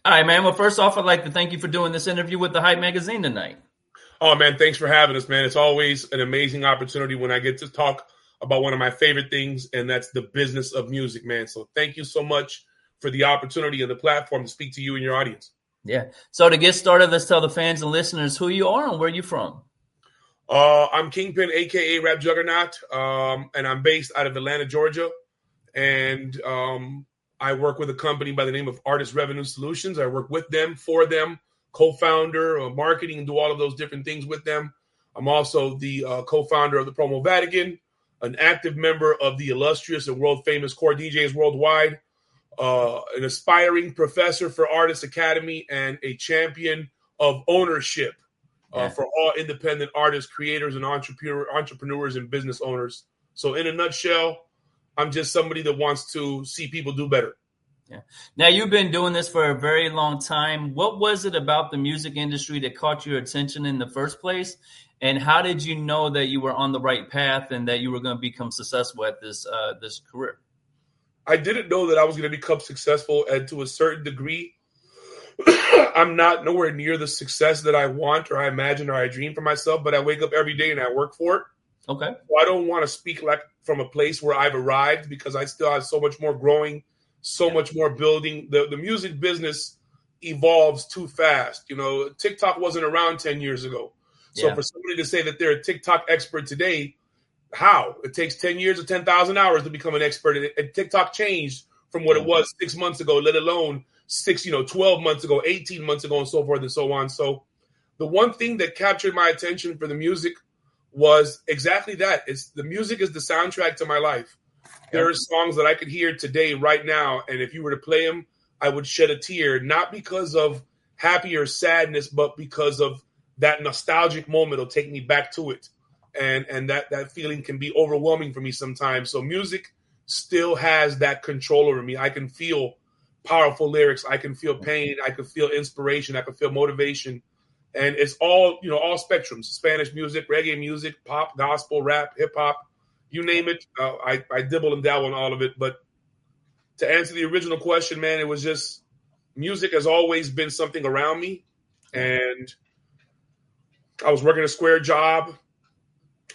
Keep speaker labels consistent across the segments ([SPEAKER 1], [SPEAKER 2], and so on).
[SPEAKER 1] All right, man. Well, first off, I'd like to thank you for doing this interview with the Hype Magazine tonight.
[SPEAKER 2] Oh, man, thanks for having us, man. It's always an amazing opportunity when I get to talk about one of my favorite things, and that's the business of music, man. So thank you so much for the opportunity and the platform to speak to you and your audience.
[SPEAKER 1] Yeah. So to get started, let's tell the fans and listeners who you are and where you're from.
[SPEAKER 2] I'm Kingpin, a.k.a. Rap Juggernaut, and I'm based out of Atlanta, Georgia. And I work with a company by the name of Artist Revenue Solutions. I work with them, for them, co-founder, marketing, and do all of those different things with them. I'm also the co-founder of the Promo Vatican, an active member of the illustrious and world-famous Core DJs Worldwide, an aspiring professor for Artist Academy, and a champion of ownership for all independent artists, creators, and entrepreneurs and business owners. So in a nutshell, I'm just somebody that wants to see people do better.
[SPEAKER 1] Yeah. Now, you've been doing this for a very long time. What was it about the music industry that caught your attention in the first place? And how did you know that you were on the right path and that you were going to become successful at this career?
[SPEAKER 2] I didn't know that I was going to become successful, and to a certain degree, I'm not nowhere near the success that I want or I imagine or I dream for myself, but I wake up every day and I work for it.
[SPEAKER 1] Okay.
[SPEAKER 2] So I don't want to speak like from a place where I've arrived, because I still have so much more growing, so much more building. The music business evolves too fast. You know, TikTok wasn't around 10 years ago. So for somebody to say that they're a TikTok expert today, how? It takes 10 years or 10,000 hours to become an expert. And TikTok changed from what it was 6 months ago, let alone 12 months ago, 18 months ago, and so forth and so on. So the one thing that captured my attention for the music was exactly that. The music is the soundtrack to my life. There are songs that I could hear today, right now, and if you were to play them, I would shed a tear, not because of happy or sadness, but because of that nostalgic moment. It'll take me back to it. And that feeling can be overwhelming for me sometimes. So music still has that control over me. I can feel powerful lyrics. I can feel pain. I can feel inspiration. I can feel motivation. And it's all spectrums: Spanish music, reggae music, pop, gospel, rap, hip hop, you name it. I dibble and dabble in all of it. But to answer the original question, man, it was just music has always been something around me. And I was working a square job.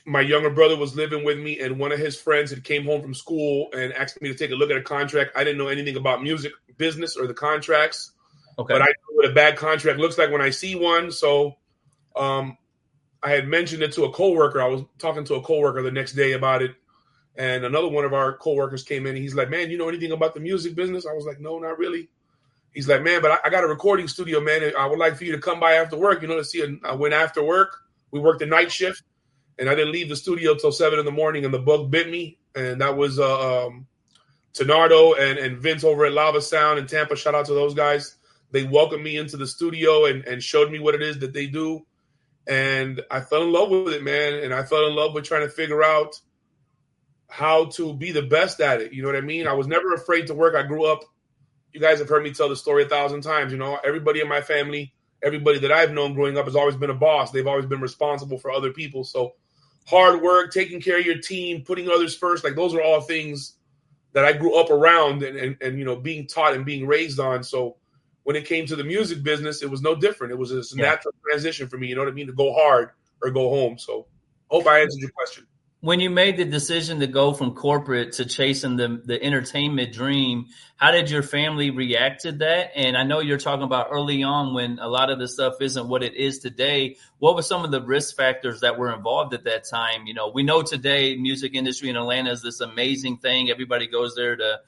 [SPEAKER 2] My younger brother was living with me, and one of his friends had came home from school and asked me to take a look at a contract. I didn't know anything about music business or the contracts. Okay. But I know what a bad contract looks like when I see one. So I had mentioned it to a coworker. I was talking to a coworker the next day about it, and another one of our coworkers came in, and he's like, "Man, you know anything about the music business?" I was like, "No, not really." He's like, "Man, but I got a recording studio, man. I would like for you to come by after work, to see it." I went after work. We worked the night shift, and I didn't leave the studio till 7 a.m, and the bug bit me. And that was Tenardo and Vince over at Lava Sound in Tampa. Shout out to those guys. They welcomed me into the studio and showed me what it is that they do. And I fell in love with it, man. And I fell in love with trying to figure out how to be the best at it. You know what I mean? I was never afraid to work. I grew up, you guys have heard me tell the story 1,000 times. Everybody in my family, everybody that I've known growing up has always been a boss. They've always been responsible for other people. So hard work, taking care of your team, putting others first, like those are all things that I grew up around and being taught and being raised on. So when it came to the music business, it was no different. It was a natural transition for me, to go hard or go home. So hope I answered your question.
[SPEAKER 1] When you made the decision to go from corporate to chasing the entertainment dream, how did your family react to that? And I know you're talking about early on when a lot of the stuff isn't what it is today. What were some of the risk factors that were involved at that time? We know today music industry in Atlanta is this amazing thing. Everybody goes there to,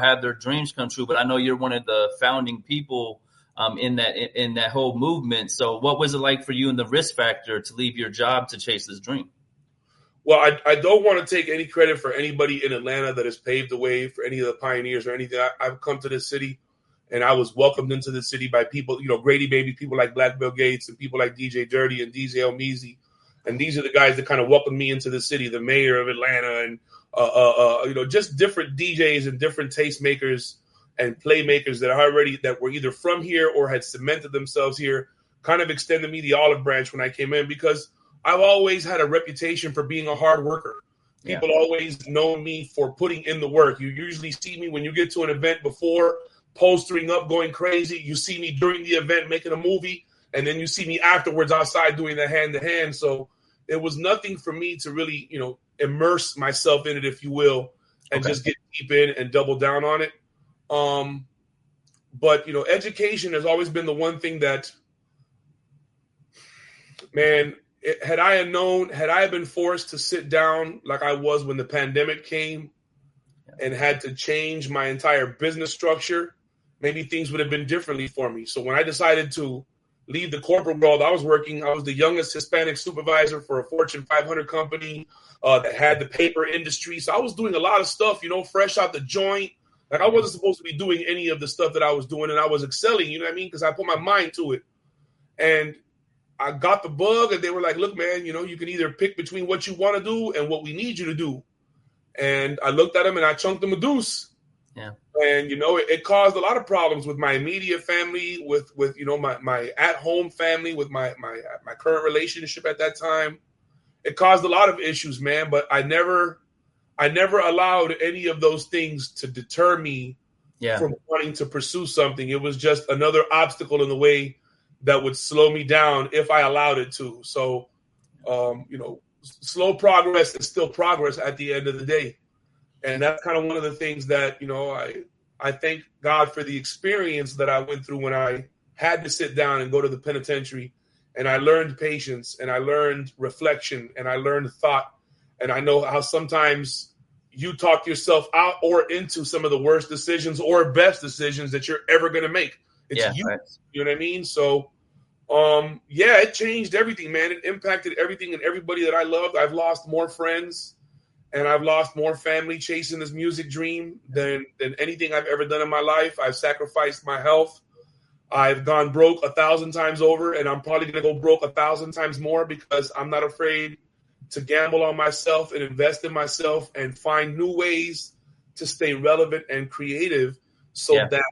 [SPEAKER 1] have their dreams come true. But I know you're one of the founding people in that whole movement. So what was it like for you and the risk factor to leave your job to chase this dream?
[SPEAKER 2] Well, I don't want to take any credit for anybody in Atlanta that has paved the way for any of the pioneers or anything. I've come to this city, and I was welcomed into the city by people, Grady Baby, people like Black Bill Gates, and people like DJ Dirty and DJ Elmeezy. And these are the guys that kind of welcomed me into the city, the mayor of Atlanta, and just different DJs and different tastemakers and playmakers that were either from here or had cemented themselves here, kind of extended me the olive branch when I came in, because I've always had a reputation for being a hard worker. People always know me for putting in the work. You usually see me when you get to an event before postering up, going crazy. You see me during the event making a movie, and then you see me afterwards outside doing the hand-to-hand. So it was nothing for me to really, immerse myself in it, if you will, and just get deep in and double down on it. But, education has always been the one thing that, man, had I been forced to sit down like I was when the pandemic came and had to change my entire business structure, maybe things would have been differently for me. So when I decided to leave the corporate world, I was the youngest Hispanic supervisor for a Fortune 500 company that had the paper industry. So I was doing a lot of stuff, fresh out the joint. Like I wasn't supposed to be doing any of the stuff that I was doing, and I was excelling, you know what I mean? Because I put my mind to it. And I got the bug, and they were like, look, man, you can either pick between what you want to do and what we need you to do. And I looked at them and I chunked them a deuce.
[SPEAKER 1] Yeah.
[SPEAKER 2] And, it caused a lot of problems with my immediate family, with my at-home family, with my current relationship at that time. It caused a lot of issues, man. But I never allowed any of those things to deter me from wanting to pursue something. It was just another obstacle in the way that would slow me down if I allowed it to. So, slow progress is still progress at the end of the day. And that's kind of one of the things that, I thank God for the experience that I went through when I had to sit down and go to the penitentiary. And I learned patience, and I learned reflection, and I learned thought. And I know how sometimes you talk yourself out or into some of the worst decisions or best decisions that you're ever going to make. It's you. Right. You know what I mean? So, it changed everything, man. It impacted everything and everybody that I loved. I've lost more friends and I've lost more family chasing this music dream than anything I've ever done in my life. I've sacrificed my health. I've gone broke 1,000 times over, and I'm probably going to go broke 1,000 times more because I'm not afraid to gamble on myself and invest in myself and find new ways to stay relevant and creative so that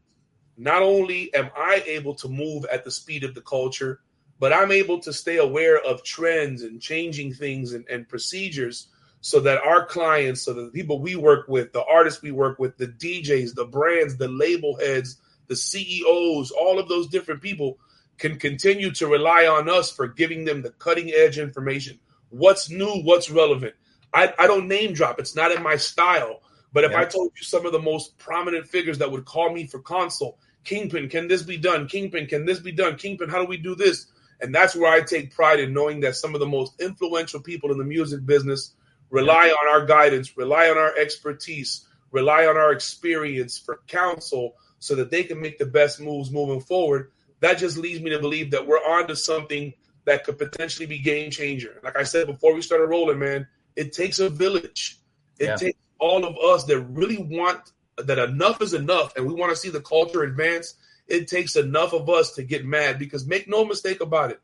[SPEAKER 2] not only am I able to move at the speed of the culture, but I'm able to stay aware of trends and changing things and procedures so that our clients, so that the people we work with, the artists we work with, the DJs, the brands, the label heads, the CEOs, all of those different people can continue to rely on us for giving them the cutting edge information. What's new, what's relevant. I don't name drop. It's not in my style. But if I told you some of the most prominent figures that would call me for consult, Kingpin, can this be done? Kingpin, can this be done? Kingpin, how do we do this? And that's where I take pride in knowing that some of the most influential people in the music business rely on our guidance, rely on our expertise, rely on our experience for counsel so that they can make the best moves moving forward. That just leads me to believe that we're on to something that could potentially be game changer. Like I said before we started rolling, man, it takes a village. It takes all of us that really want that enough is enough and we want to see the culture advance. It takes enough of us to get mad because make no mistake about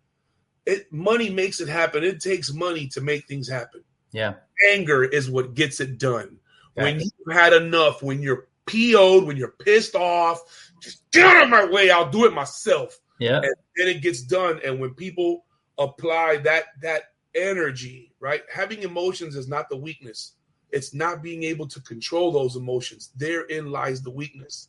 [SPEAKER 2] it. Money makes it happen. It takes money to make things happen. Yeah. Anger is what gets it done. When you've had enough, when you're PO'd, when you're pissed off, just get out of my way. I'll do it myself. Yeah. And then it gets done. And when people apply that energy, right? Having emotions is not the weakness. It's not being able to control those emotions. Therein lies the weakness.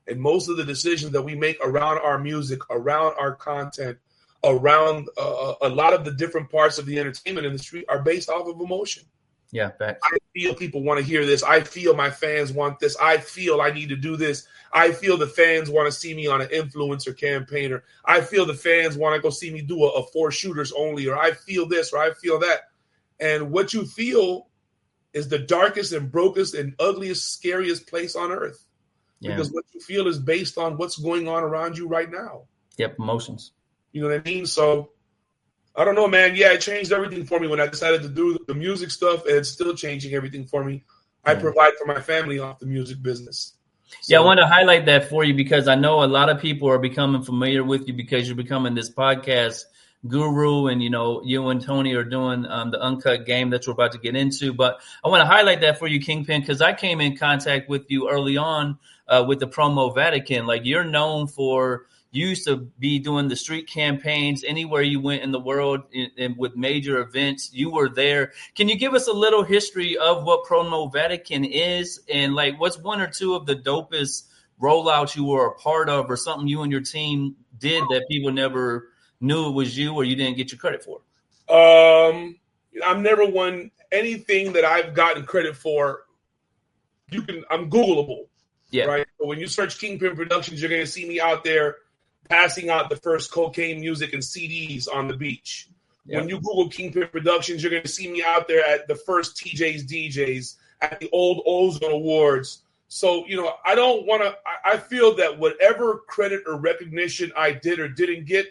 [SPEAKER 2] And most of the decisions that we make around our music, around our content, around a lot of the different parts of the entertainment industry are based off of emotion. Yeah, facts. I feel people want to hear this. I feel my fans want this. I feel I need to do this. I feel the fans want to see me on an influencer campaign, or I feel the fans want to go see me do a 4 shooters only, or I feel this, or I feel that. And what you feel is the darkest and brokest and ugliest, scariest place on earth. Yeah. Because what you feel is based on what's going on around you right now.
[SPEAKER 1] Yep, emotions.
[SPEAKER 2] You know what I mean? So I don't know, man. Yeah, it changed everything for me when I decided to do the music stuff, and it's still changing everything for me. I provide for my family off the music business. So,
[SPEAKER 1] yeah, I want to highlight that for you because I know a lot of people are becoming familiar with you because you're becoming this podcast guru, and you and Tony are doing the Uncut game that we're about to get into. But I want to highlight that for you, Kingpin, because I came in contact with you early on with the Promo Vatican. Like, you're known for, you used to be doing the street campaigns anywhere you went in the world and with major events. You were there. Can you give us a little history of what Promo Vatican is, and like what's one or two of the dopest rollout you were a part of, or something you and your team did that people never knew it was you, or you didn't get your credit for?
[SPEAKER 2] I've never won anything that I've gotten credit for. I'm Googleable, right? So when you search Kingpin Productions, you're going to see me out there passing out the first cocaine music and CDs on the beach. When you Google Kingpin Productions, you're going to see me out there at the first TJ's DJs, at the old Ozone Awards. So, I don't want to, I feel that whatever credit or recognition I did or didn't get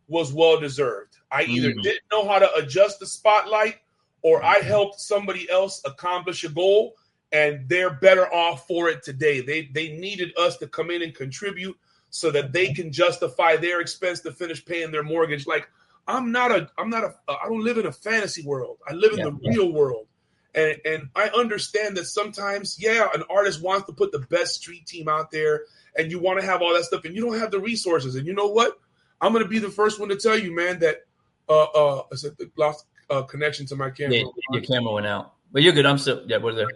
[SPEAKER 2] was well-deserved. I either didn't know how to adjust the spotlight, or I helped somebody else accomplish a goal, and they're better off for it today. They needed us to come in and contribute so that they can justify their expense to finish paying their mortgage. Like, I don't live in a fantasy world. I live in the real world. And I understand that sometimes, an artist wants to put the best street team out there, and you want to have all that stuff, and you don't have the resources. And you know what? I'm going to be the first one to tell you, man, that I lost connection to my camera.
[SPEAKER 1] Yeah, your camera went out. But you're good. I'm still, we're there.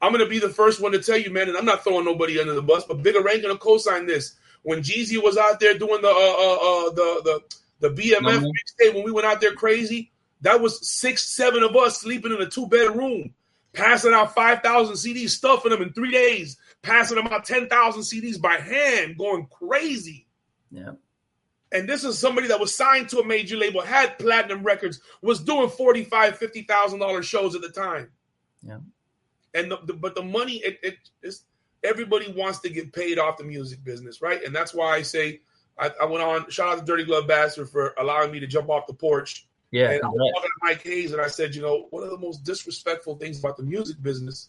[SPEAKER 2] I'm going to be the first one to tell you, man, and I'm not throwing nobody under the bus, but Bigger Rank going to co-sign this. When Jeezy was out there doing the BMF mixtape, when we went out there crazy, that was 6-7 of us sleeping in a 2-bedroom, passing out 5,000 CDs, stuffing them in 3 days, passing them out 10,000 CDs by hand, going crazy.
[SPEAKER 1] Yeah. And
[SPEAKER 2] this is somebody that was signed to a major label, had platinum records, was doing $45,000, $50,000 shows at the time.
[SPEAKER 1] Yeah.
[SPEAKER 2] And but the money, it's everybody wants to get paid off the music business, right? And that's why I say I went on. Shout out to Dirty Glove Bastard for allowing me to jump off the porch.
[SPEAKER 1] Yeah.
[SPEAKER 2] And I was talking to Mike Hayes, and I said, one of the most disrespectful things about the music business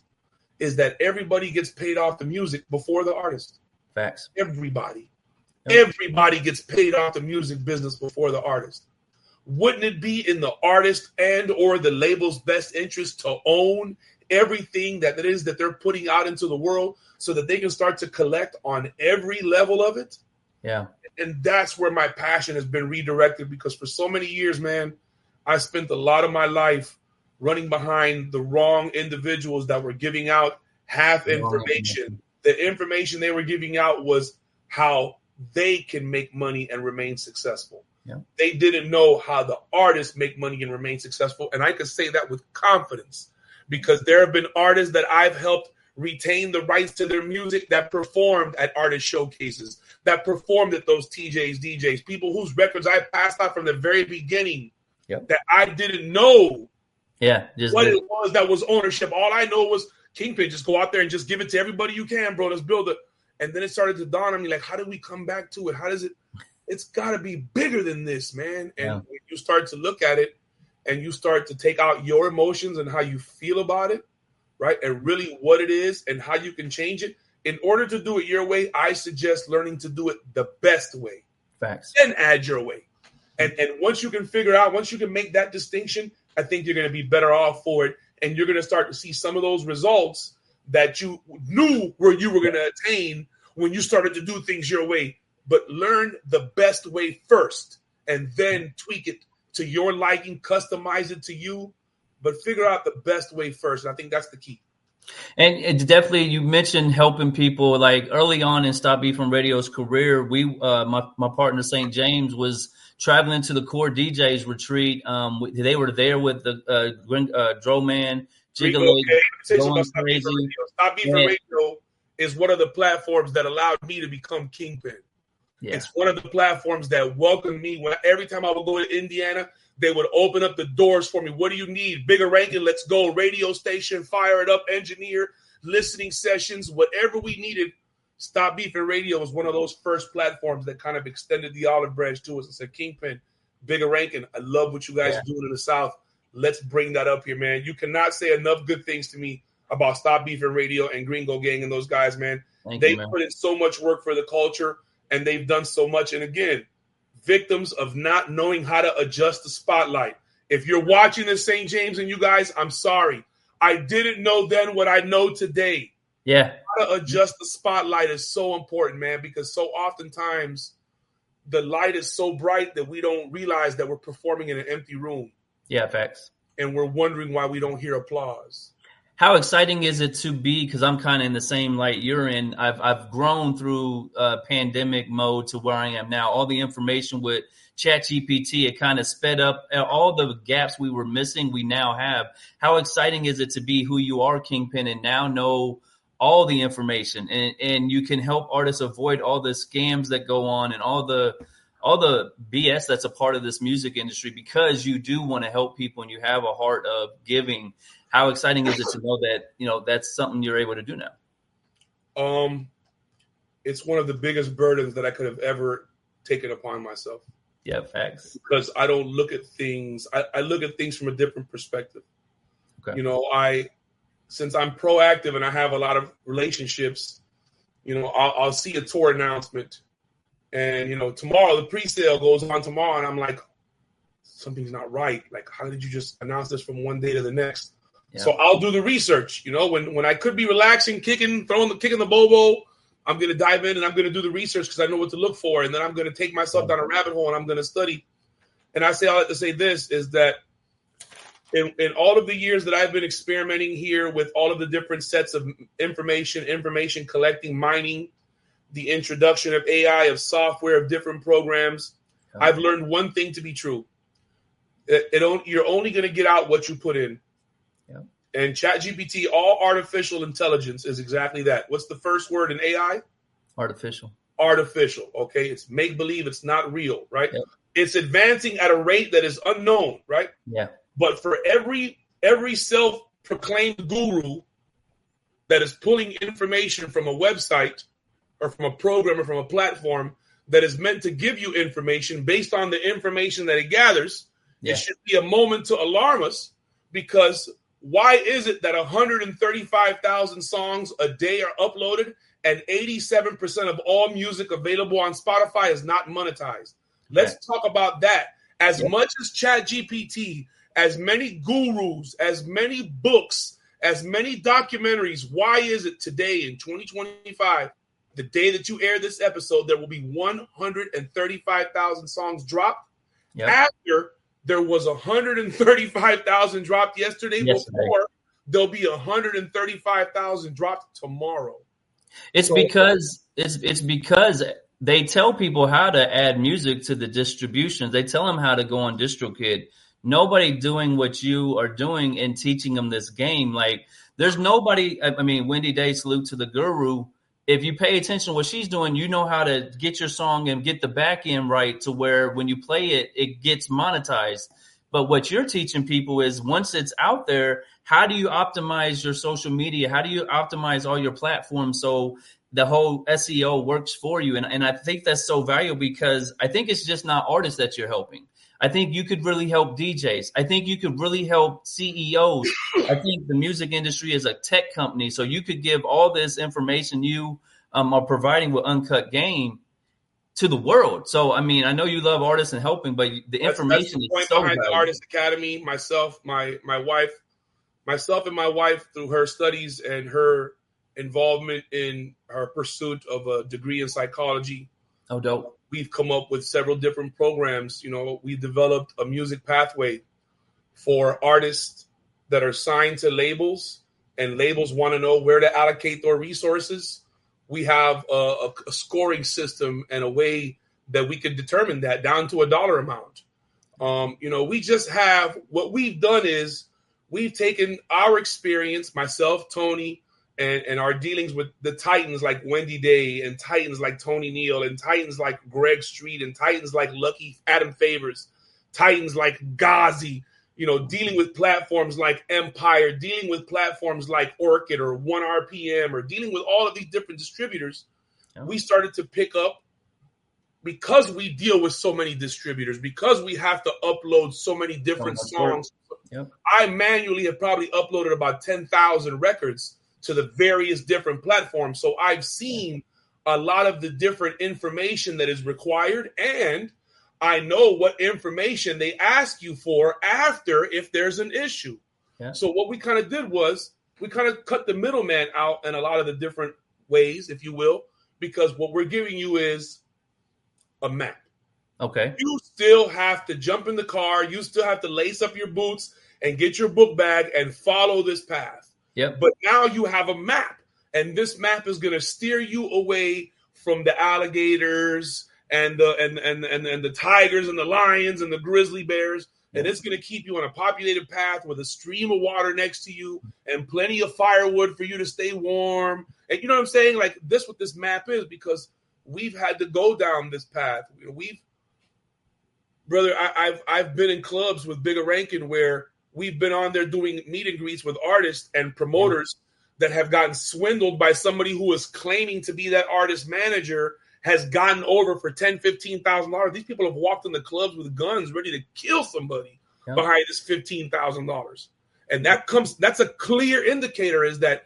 [SPEAKER 2] is that everybody gets paid off the music before the artist.
[SPEAKER 1] Facts.
[SPEAKER 2] Everybody. Everybody gets paid off the music business before the artist. Wouldn't it be in the artist and or the label's best interest to own everything that it is that they're putting out into the world so that they can start to collect on every level of it?
[SPEAKER 1] Yeah.
[SPEAKER 2] And that's where my passion has been redirected, because for so many years, man, I spent a lot of my life running behind the wrong individuals that were giving out half information. The information they were giving out was how they can make money and remain successful. Yeah. They didn't know how the artists make money and remain successful. And I can say that with confidence, because there have been artists that I've helped retain the rights to their music that performed at artist showcases, that performed at those TJs, DJs, people whose records I passed out from the very beginning that I didn't know what it was that was ownership. All I know was Kingpin, just go out there and just give it to everybody you can, bro. Let's build it. And then it started to dawn on me, like, how do we come back to it? How does it? It's got to be bigger than this, man. And when you start to look at it and you start to take out your emotions and how you feel about it, right, and really what it is and how you can change it, in order to do it your way, I suggest learning to do it the best way.
[SPEAKER 1] Facts.
[SPEAKER 2] Then add your way. And once you can figure out, once you can make that distinction, I think you're going to be better off for it. And you're going to start to see some of those results that you knew where you were going to attain when you started to do things your way. But learn the best way first and then tweak it to your liking, customize it to you, but figure out the best way first. And I think that's the key.
[SPEAKER 1] And it's definitely, you mentioned helping people like early on in Stop Beefing Radio's career. We, my partner, St. James, was traveling to the Core DJs retreat. They were there with the Dro Man, Gigolo, going crazy.
[SPEAKER 2] Stop Beefing Radio is one of the platforms that allowed me to become Kingpin. Yeah. It's one of the platforms that welcomed me. Every time I would go to Indiana, they would open up the doors for me. What do you need? Bigger ranking, let's go. Radio station, fire it up, engineer, listening sessions, whatever we needed. Stop Beefing Radio was one of those first platforms that kind of extended the olive branch to us and said, Kingpin, Bigger ranking, I love what you guys are doing in the South. Let's bring that up here, man. You cannot say enough good things to me about Stop Beefing Radio and Gringo Gang and those guys, man. They put in so much work for the culture, and they've done so much. And again, victims of not knowing how to adjust the spotlight. If you're watching this, St. James and you guys, I'm sorry. I didn't know then what I know today.
[SPEAKER 1] Yeah.
[SPEAKER 2] How to adjust the spotlight is so important, man, because so oftentimes the light is so bright that we don't realize that we're performing in an empty room.
[SPEAKER 1] Yeah, facts.
[SPEAKER 2] And we're wondering why we don't hear applause.
[SPEAKER 1] How exciting is it to be? Because I'm kind of in the same light you're in. I've grown through pandemic mode to where I am now. All the information with ChatGPT, it kind of sped up all the gaps we were missing. We now have. How exciting is it to be who you are, Kingpin, and now know all the information, and you can help artists avoid all the scams that go on and all the BS that's a part of this music industry, because you do want to help people and you have a heart of giving. How exciting is it to know that, that's something you're able to do now?
[SPEAKER 2] It's one of the biggest burdens that I could have ever taken upon myself.
[SPEAKER 1] Yeah, facts.
[SPEAKER 2] Because I don't look at things. I look at things from a different perspective. Okay. Since I'm proactive and I have a lot of relationships, I'll see a tour announcement, and tomorrow the pre-sale goes on tomorrow, and I'm like, something's not right. Like, how did you just announce this from one day to the next? Yeah. So I'll do the research. When I could be relaxing, kicking the bobo, I'm going to dive in and I'm going to do the research because I know what to look for. And then I'm going to take myself down a rabbit hole and I'm going to study. And I like to say this is that in all of the years that I've been experimenting here with all of the different sets of information collecting, mining, the introduction of AI, of software, of different programs, I've learned one thing to be true. You're only going to get out what you put in. Yeah. And ChatGPT, all artificial intelligence is exactly that. What's the first word in AI? Artificial. Okay. It's make believe. It's not real, right? Yep. It's advancing at a rate that is unknown, right? Yeah. But for every self-proclaimed guru that is pulling information from a website or from a program or from a platform that is meant to give you information based on the information that it gathers, it should be a moment to alarm us, because why is it that 135,000 songs a day are uploaded and 87% of all music available on Spotify is not monetized? Let's talk about that. As much as ChatGPT, as many gurus, as many books, as many documentaries, why is it today in 2025, the day that you air this episode, there will be 135,000 songs dropped after there was 135,000 dropped yesterday. Before there'll be 135,000 dropped tomorrow. It's because they tell people how to add music to the distributions. They tell them how to go on DistroKid. Nobody doing what you are doing and teaching them this game. Like, there's nobody. I mean, Wendy Day, salute to the guru. If you pay attention to what she's doing, you know how to get your song and get the back end right to where when you play it, it gets monetized. But what you're teaching people is, once it's out there, how do you optimize your social media? How do you optimize all your platforms so the whole SEO works for you? And I think that's so valuable, because I think it's just not artists that you're helping. I think you could really help DJs. I think you could really help CEOs. I think the music industry is a tech company, so you could give all this information you are providing with Uncut Game to the world. So, I mean, I know you love artists and helping, but the information is so behind valuable. The Artist Academy, myself, my wife, and my wife, through her studies and her involvement in her pursuit of a degree in psychology.
[SPEAKER 1] Oh, dope.
[SPEAKER 2] We've come up with several different programs. We developed a music pathway for artists that are signed to labels, and labels want to know where to allocate their resources. We have a scoring system and a way that we could determine that down to a dollar amount. We just have, what we've done is we've taken our experience, myself, Tony, and our dealings with the titans like Wendy Day, and titans like Tony Neal, and titans like Greg Street, and titans like Lucky Adam Favors, titans like Ghazi, dealing with platforms like Empire, dealing with platforms like Orchid or 1RPM, or dealing with all of these different distributors. Yeah. We started to pick up, because we deal with so many distributors, because we have to upload so many different songs. Yep. I manually have probably uploaded about 10,000 records to the various different platforms. So I've seen a lot of the different information that is required, and I know what information they ask you for after if there's an issue. Yeah. So what we kind of did was we kind of cut the middleman out in a lot of the different ways, if you will, because what we're giving you is a map. Okay. You still have to jump in the car. You still have to lace up your boots and get your book bag and follow this path.
[SPEAKER 1] Yep.
[SPEAKER 2] But now you have a map, and this map is going to steer you away from the alligators and the tigers and the lions and the grizzly bears. And it's going to keep you on a populated path with a stream of water next to you and plenty of firewood for you to stay warm. And you know what I'm saying? Like this, what this map is, because we've had to go down this path. Brother, I've been in clubs with Bigger Rankin where we've been on there doing meet and greets with artists and promoters that have gotten swindled by somebody who is claiming to be that artist manager, has gotten over for $10,000, $15,000. These people have walked in the clubs with guns ready to kill somebody behind this $15,000. And that's a clear indicator, is that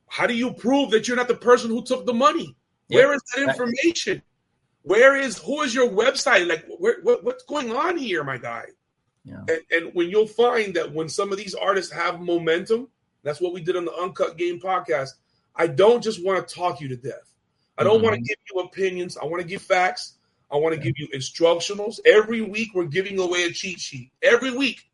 [SPEAKER 2] how do you prove that you're not the person who took the money? Where is that information? Who is your website? Like what's going on here, my guy? Yeah. And when you'll find that when some of these artists have momentum, that's what we did on the Uncut Game podcast. I don't just want to talk you to death. I don't want to give you opinions. I want to give facts. I want to give you instructionals. Every week, we're giving away a cheat sheet. Every week,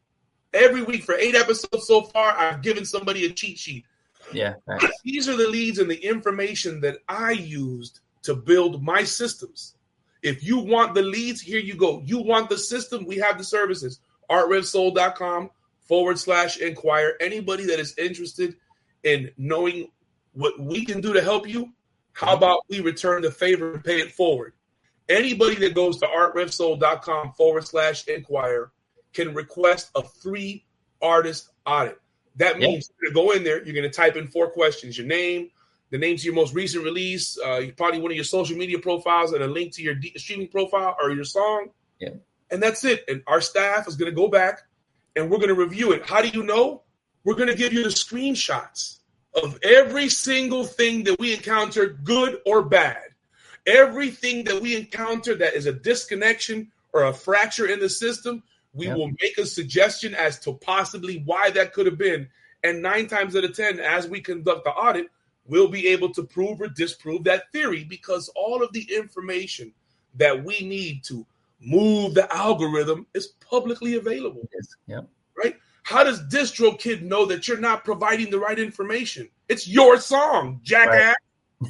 [SPEAKER 2] for 8 episodes so far, I've given somebody a cheat sheet.
[SPEAKER 1] Yeah.
[SPEAKER 2] These are the leads and the information that I used to build my systems. If you want the leads, here you go. You want the system, we have the services. artrevsoul.com/inquire. Anybody that is interested in knowing what we can do to help you, how about we return the favor and pay it forward? Anybody that goes to artrevsoul.com/inquire can request a free artist audit. That means you're going to go in there, you're going to type in 4 questions: your name, the name to your most recent release, probably one of your social media profiles, and a link to your streaming profile or your song. Yeah. And that's it. And our staff is going to go back and we're going to review it. How do you know? We're going to give you the screenshots of every single thing that we encounter, good or bad. Everything that we encounter that is a disconnection or a fracture in the system, we will make a suggestion as to possibly why that could have been. And 9 times out of 10, as we conduct the audit, we'll be able to prove or disprove that theory, because all of the information that we need to move the algorithm is publicly available. Right? How does DistroKid know that you're not providing the right information? It's your song, jackass.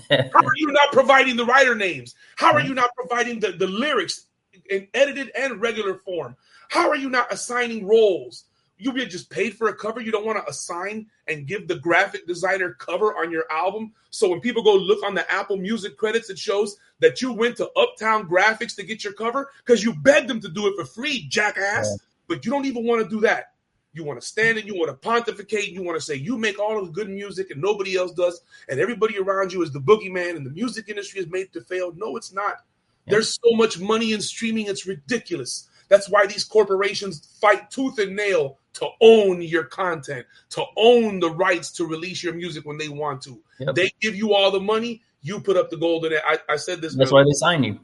[SPEAKER 2] Right. How are you not providing the writer names? How are you not providing the lyrics in edited and regular form? How are you not assigning roles? You get just paid for a cover. You don't want to assign and give the graphic designer cover on your album. So when people go look on the Apple Music credits, it shows that you went to Uptown Graphics to get your cover because you begged them to do it for free, jackass. But you don't even want to do that. You want to stand and you want to pontificate. You want to say you make all of the good music and nobody else does. And everybody around you is the boogeyman and the music industry is made to fail. No, it's not. There's so much money in streaming. It's ridiculous. That's why these corporations fight tooth and nail to own your content, to own the rights to release your music when they want to. They give you all the money. You put up the golden egg. I said this.
[SPEAKER 1] That's why they sign you.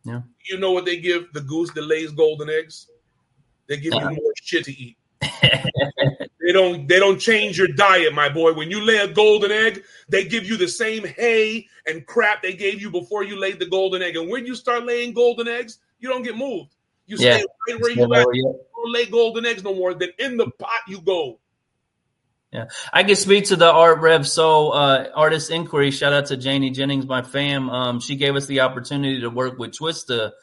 [SPEAKER 1] Yeah.
[SPEAKER 2] You know what they give the goose that lays golden eggs? They give you more shit to eat. They don't change your diet, my boy. When you lay a golden egg, they give you the same hay and crap they gave you before you laid the golden egg. And when you start laying golden eggs, you don't get moved. You stay right where you at. You don't lay golden eggs no more. Then in the pot you go.
[SPEAKER 1] Yeah, I can speak to the Art Rev Soul artist inquiry. Shout out to Janie Jennings, my fam. She gave us the opportunity to work with Twista.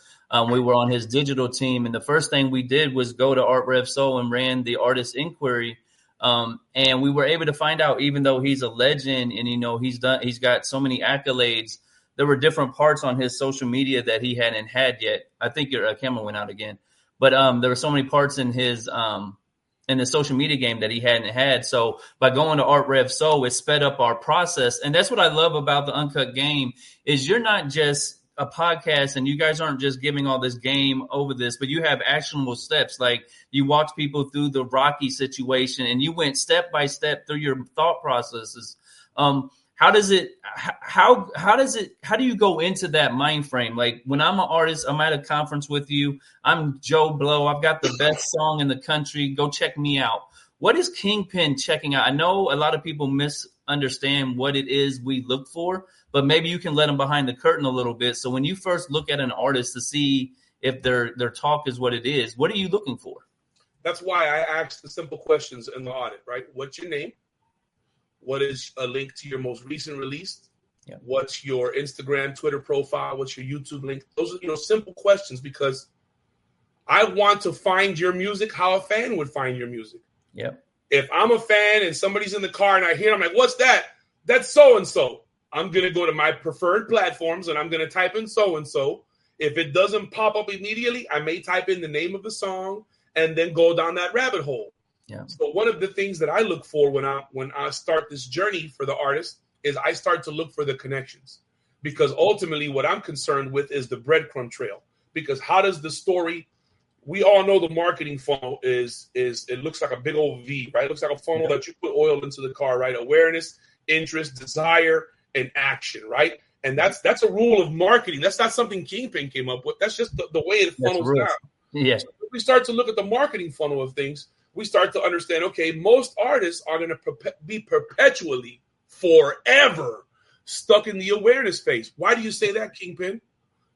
[SPEAKER 1] We were on his digital team, and the first thing we did was go to Art Rev Soul and ran the artist inquiry. And we were able to find out, even though he's a legend and he's got so many accolades, there were different parts on his social media that he hadn't had yet. I think your camera went out again, but there were so many parts in his in the social media game that he hadn't had. So by going to Art Rev Soul, it sped up our process. And that's what I love about the Uncut Game is you're not just a podcast and you guys aren't just giving all this game over this, but you have actionable steps. Like you walked people through the Rocky situation and you went step by step through your thought processes. How do you go into that mind frame? Like when I'm an artist, I'm at a conference with you. I'm Joe Blow. I've got the best song in the country. Go check me out. What is Kingpin checking out? I know a lot of people misunderstand what it is we look for, but maybe you can let them behind the curtain a little bit. So when you first look at an artist to see if their talk is what it is, what are you looking for?
[SPEAKER 2] That's why I asked the simple questions in the audit, right? What's your name? What is a link to your most recent release?
[SPEAKER 1] Yeah.
[SPEAKER 2] What's your Instagram, Twitter profile? What's your YouTube link? Those are, simple questions, because I want to find your music how a fan would find your music.
[SPEAKER 1] Yep.
[SPEAKER 2] If I'm a fan and somebody's in the car and I hear, I'm like, what's that? That's so-and-so. I'm going to go to my preferred platforms and I'm going to type in so-and-so. If it doesn't pop up immediately, I may type in the name of the song and then go down that rabbit hole.
[SPEAKER 1] Yeah.
[SPEAKER 2] So one of the things that I look for when I start this journey for the artist is I start to look for the connections, because ultimately what I'm concerned with is the breadcrumb trail. Because how does the story, we all know the marketing funnel is it looks like a big old V, right? It looks like a funnel that you put oil into the car, right? Awareness, interest, desire, and action, right? And that's a rule of marketing. That's not something Kingpin came up with. That's just the way it funnels down.
[SPEAKER 1] Yeah.
[SPEAKER 2] So if we start to look at the marketing funnel of things, we start to understand, okay, most artists are going to be perpetually, forever stuck in the awareness phase. Why do you say that, Kingpin?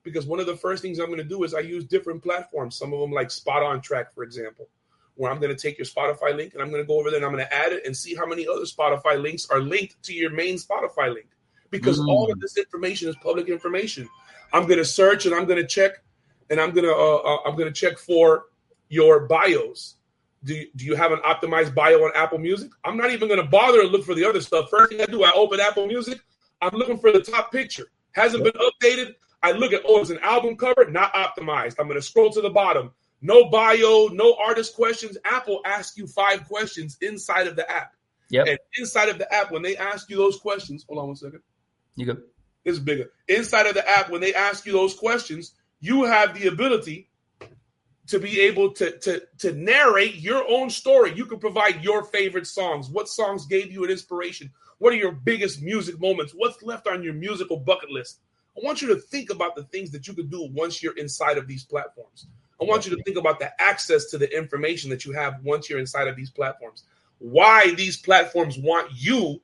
[SPEAKER 2] Because one of the first things I'm going to do is I use different platforms. Some of them like Spot On Track, for example, where I'm going to take your Spotify link and I'm going to go over there and I'm going to add it and see how many other Spotify links are linked to your main Spotify link. Because all of this information is public information. I'm going to search and I'm going to check, and I'm going to check for your bios. Do you have an optimized bio on Apple Music? I'm not even going to bother to look for the other stuff. First thing I do, I open Apple Music. I'm looking for the top picture. Hasn't been updated. I look at, it's an album cover, not optimized. I'm going to scroll to the bottom. No bio, no artist questions. Apple asks you 5 questions inside of the app.
[SPEAKER 1] Yep.
[SPEAKER 2] And inside of the app, when they ask you those questions, hold on one second.
[SPEAKER 1] You go.
[SPEAKER 2] It's bigger. Inside of the app, when they ask you those questions, you have the ability to be able to narrate your own story. You can provide your favorite songs. What songs gave you an inspiration? What are your biggest music moments? What's left on your musical bucket list? I want you to think about the things that you can do once you're inside of these platforms. I want you to think about the access to the information that you have once you're inside of these platforms. Why these platforms want you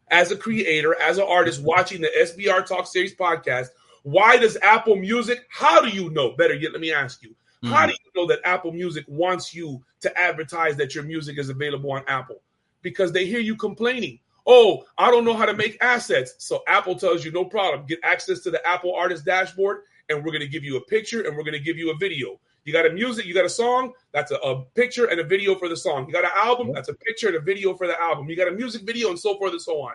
[SPEAKER 2] as a creator, as an artist watching the SBR Talk Series podcast. Why does Apple Music, how do you know? Better yet, let me ask you. How do you know that Apple Music wants you to advertise that your music is available on Apple? Because they hear you complaining. Oh, I don't know how to make assets. So Apple tells you, no problem. Get access to the Apple Artist Dashboard, and we're going to give you a picture, and we're going to give you a video. You got a music, you got a song, that's a picture and a video for the song. You got an album, that's a picture and a video for the album. You got a music video and so forth and so on.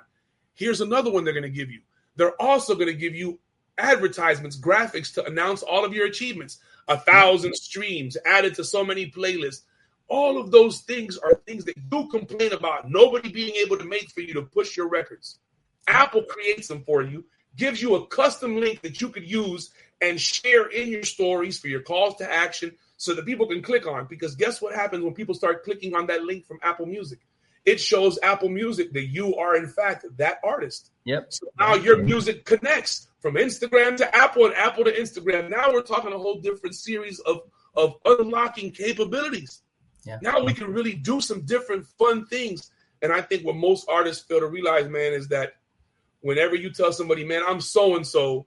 [SPEAKER 2] Here's another one they're going to give you. They're also going to give you advertisements, graphics to announce all of your achievements. 1,000 streams added to so many playlists. All of those things are things that you complain about nobody being able to make for you to push your records. Apple creates them for you, gives you a custom link that you could use and share in your stories for your calls to action so that people can click on. Because guess what happens when people start clicking on that link from Apple Music? It shows Apple Music that you are, in fact, that artist.
[SPEAKER 1] Yep.
[SPEAKER 2] So now your music connects from Instagram to Apple and Apple to Instagram. Now we're talking a whole different series of unlocking capabilities. Yeah. Now we can really do some different fun things. And I think what most artists fail to realize, man, is that whenever you tell somebody, man, I'm so-and-so,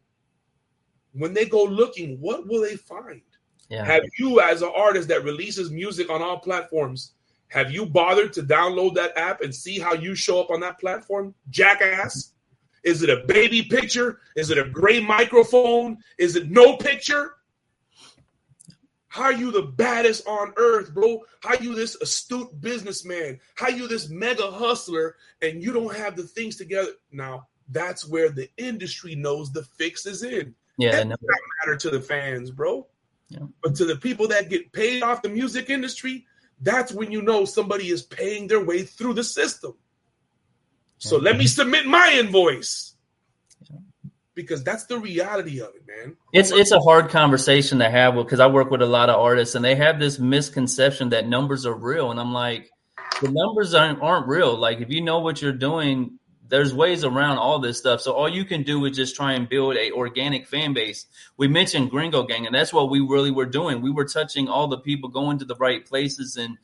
[SPEAKER 2] when they go looking, what will they find? Yeah. Have you, as an artist that releases music on all platforms, have you bothered to download that app and see how you show up on that platform? Jackass? Is it a baby picture? Is it a gray microphone? Is it no picture? How are you the baddest on earth, bro? How are you this astute businessman? How are you this mega hustler and you don't have the things together? Now, that's where the industry knows the fix is in. Yeah, that does not matter to the fans, bro. Yeah. But to the people that get paid off the music industry, that's when you know somebody is paying their way through the system. So let me submit my invoice. Because that's the reality of it, man.
[SPEAKER 1] It's a hard conversation to have because I work with a lot of artists and they have this misconception that numbers are real. And I'm like, the numbers aren't real. Like, if you know what you're doing, there's ways around all this stuff. So all you can do is just try and build a organic fan base. We mentioned Gringo Gang, and that's what we really were doing. We were touching all the people, going to the right places and,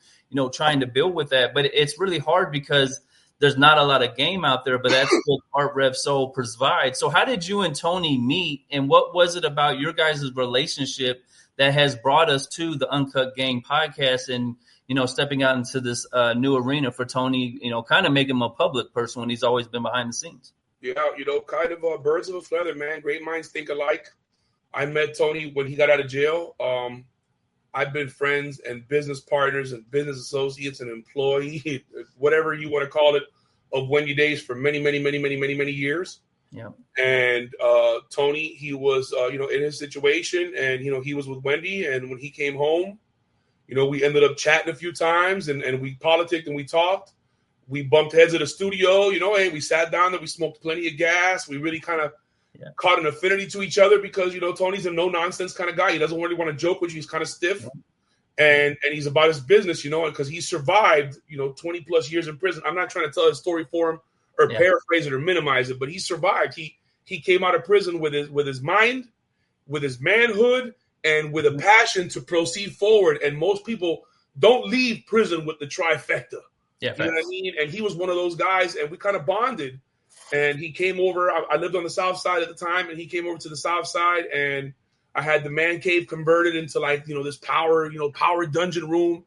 [SPEAKER 1] trying to build with that. But it's really hard because there's not a lot of game out there, but that's what Art Rev Soul provides. So how did you and Tony meet, and what was it about your guys' relationship that has brought us to the Uncut Gang podcast? And, stepping out into this new arena for Tony, kind of make him a public person when he's always been behind the scenes.
[SPEAKER 2] Yeah, kind of birds of a feather, man. Great minds think alike. I met Tony when he got out of jail. I've been friends and business partners and business associates and employee, whatever you want to call it, of Wendy days for many, many, many, many, many, many years.
[SPEAKER 1] Yeah.
[SPEAKER 2] And Tony, he was, in his situation, and, he was with Wendy. And when he came home, we ended up chatting a few times, and we politicked and we talked. We bumped heads at the studio, hey, we sat down and we smoked plenty of gas. We really kind of caught an affinity to each other because, Tony's a no-nonsense kind of guy. He doesn't really want to joke with you. He's kind of stiff. And he's about his business, because he survived, 20 plus years in prison. I'm not trying to tell his story for him or paraphrase it or minimize it, but he survived. He came out of prison with his mind, with his manhood, and with a passion to proceed forward. And most people don't leave prison with the trifecta.
[SPEAKER 1] Yeah,
[SPEAKER 2] you know what I mean? And he was one of those guys, and we kind of bonded. And he came over. I lived on the South Side at the time, and he came over to the South Side, and I had the man cave converted into this power dungeon room.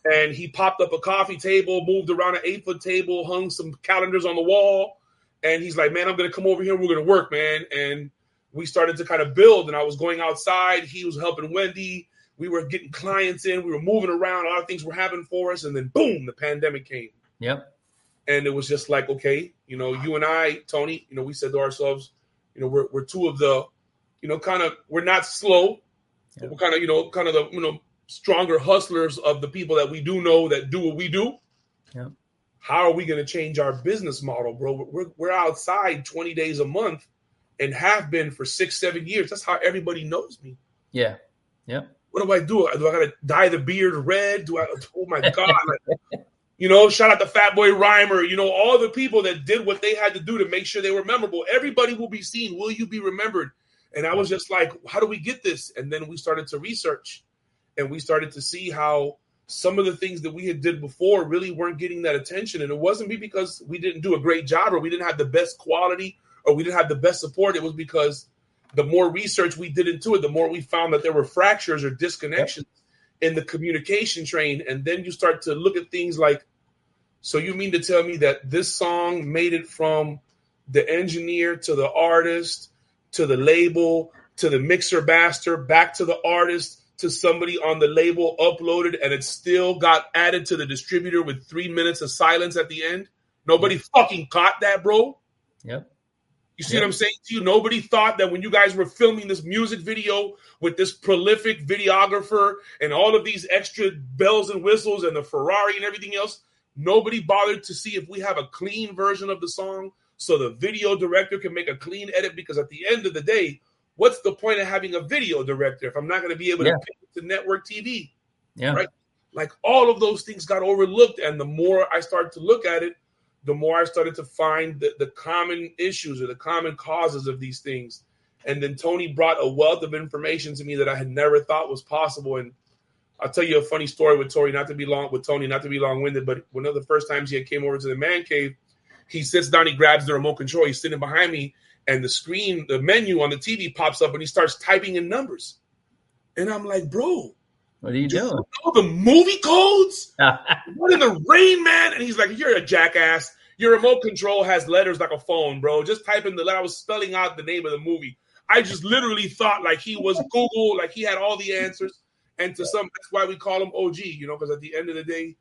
[SPEAKER 2] And he popped up a coffee table, moved around an 8-foot table, hung some calendars on the wall. And he's like, man, I'm going to come over here. We're going to work, man. And we started to kind of build. And I was going outside. He was helping Wendy. We were getting clients in. We were moving around. A lot of things were happening for us. And then, boom, the pandemic came.
[SPEAKER 1] Yep.
[SPEAKER 2] And it was just like, okay, you and I, Tony, we said to ourselves, we're two of the, we're not slow. Yep. We're kind of the, stronger hustlers of the people that we do know that do what we do.
[SPEAKER 1] Yeah.
[SPEAKER 2] How are we going to change our business model, bro? We're outside 20 days a month and have been for 6-7 years. That's how everybody knows me.
[SPEAKER 1] Yeah. Yeah.
[SPEAKER 2] What do? Do I got to dye the beard red? Oh my God. Shout out to Fat Boy Rhymer, all the people that did what they had to do to make sure they were memorable. Everybody will be seen. Will you be remembered? And I was just like, how do we get this? And then we started to research. And we started to see how some of the things that we had did before really weren't getting that attention. And it wasn't because we didn't do a great job or we didn't have the best quality or we didn't have the best support. It was because the more research we did into it, the more we found that there were fractures or disconnections in the communication train. And then you start to look at things like, so you mean to tell me that this song made it from the engineer to the artist to the label to the mixer master back to the artist to somebody on the label uploaded, and it still got added to the distributor with 3 minutes of silence at the end? Nobody fucking caught that, bro.
[SPEAKER 1] Yep.
[SPEAKER 2] You see what I'm saying to you? Nobody thought that when you guys were filming this music video with this prolific videographer and all of these extra bells and whistles and the Ferrari and everything else, nobody bothered to see if we have a clean version of the song so the video director can make a clean edit, because at the end of the day, what's the point of having a video director if I'm not going to be able to pick it to network TV?
[SPEAKER 1] Yeah.
[SPEAKER 2] Right? Like all of those things got overlooked. And the more I started to look at it, the more I started to find the common issues or the common causes of these things. And then Tony brought a wealth of information to me that I had never thought was possible. And I'll tell you a funny story with Tony, not to be long-winded, but one of the first times he came over to the man cave, he sits down, he grabs the remote control, he's sitting behind me, and the screen, the menu on the TV pops up, and he starts typing in numbers. And I'm like, bro,
[SPEAKER 1] what are you doing?
[SPEAKER 2] You know the movie codes? What in the rain, man? And he's like, you're a jackass. Your remote control has letters like a phone, bro. Just type in I was spelling out the name of the movie. I just literally thought like he was Google, like he had all the answers. And that's why we call him OG, because at the end of the day,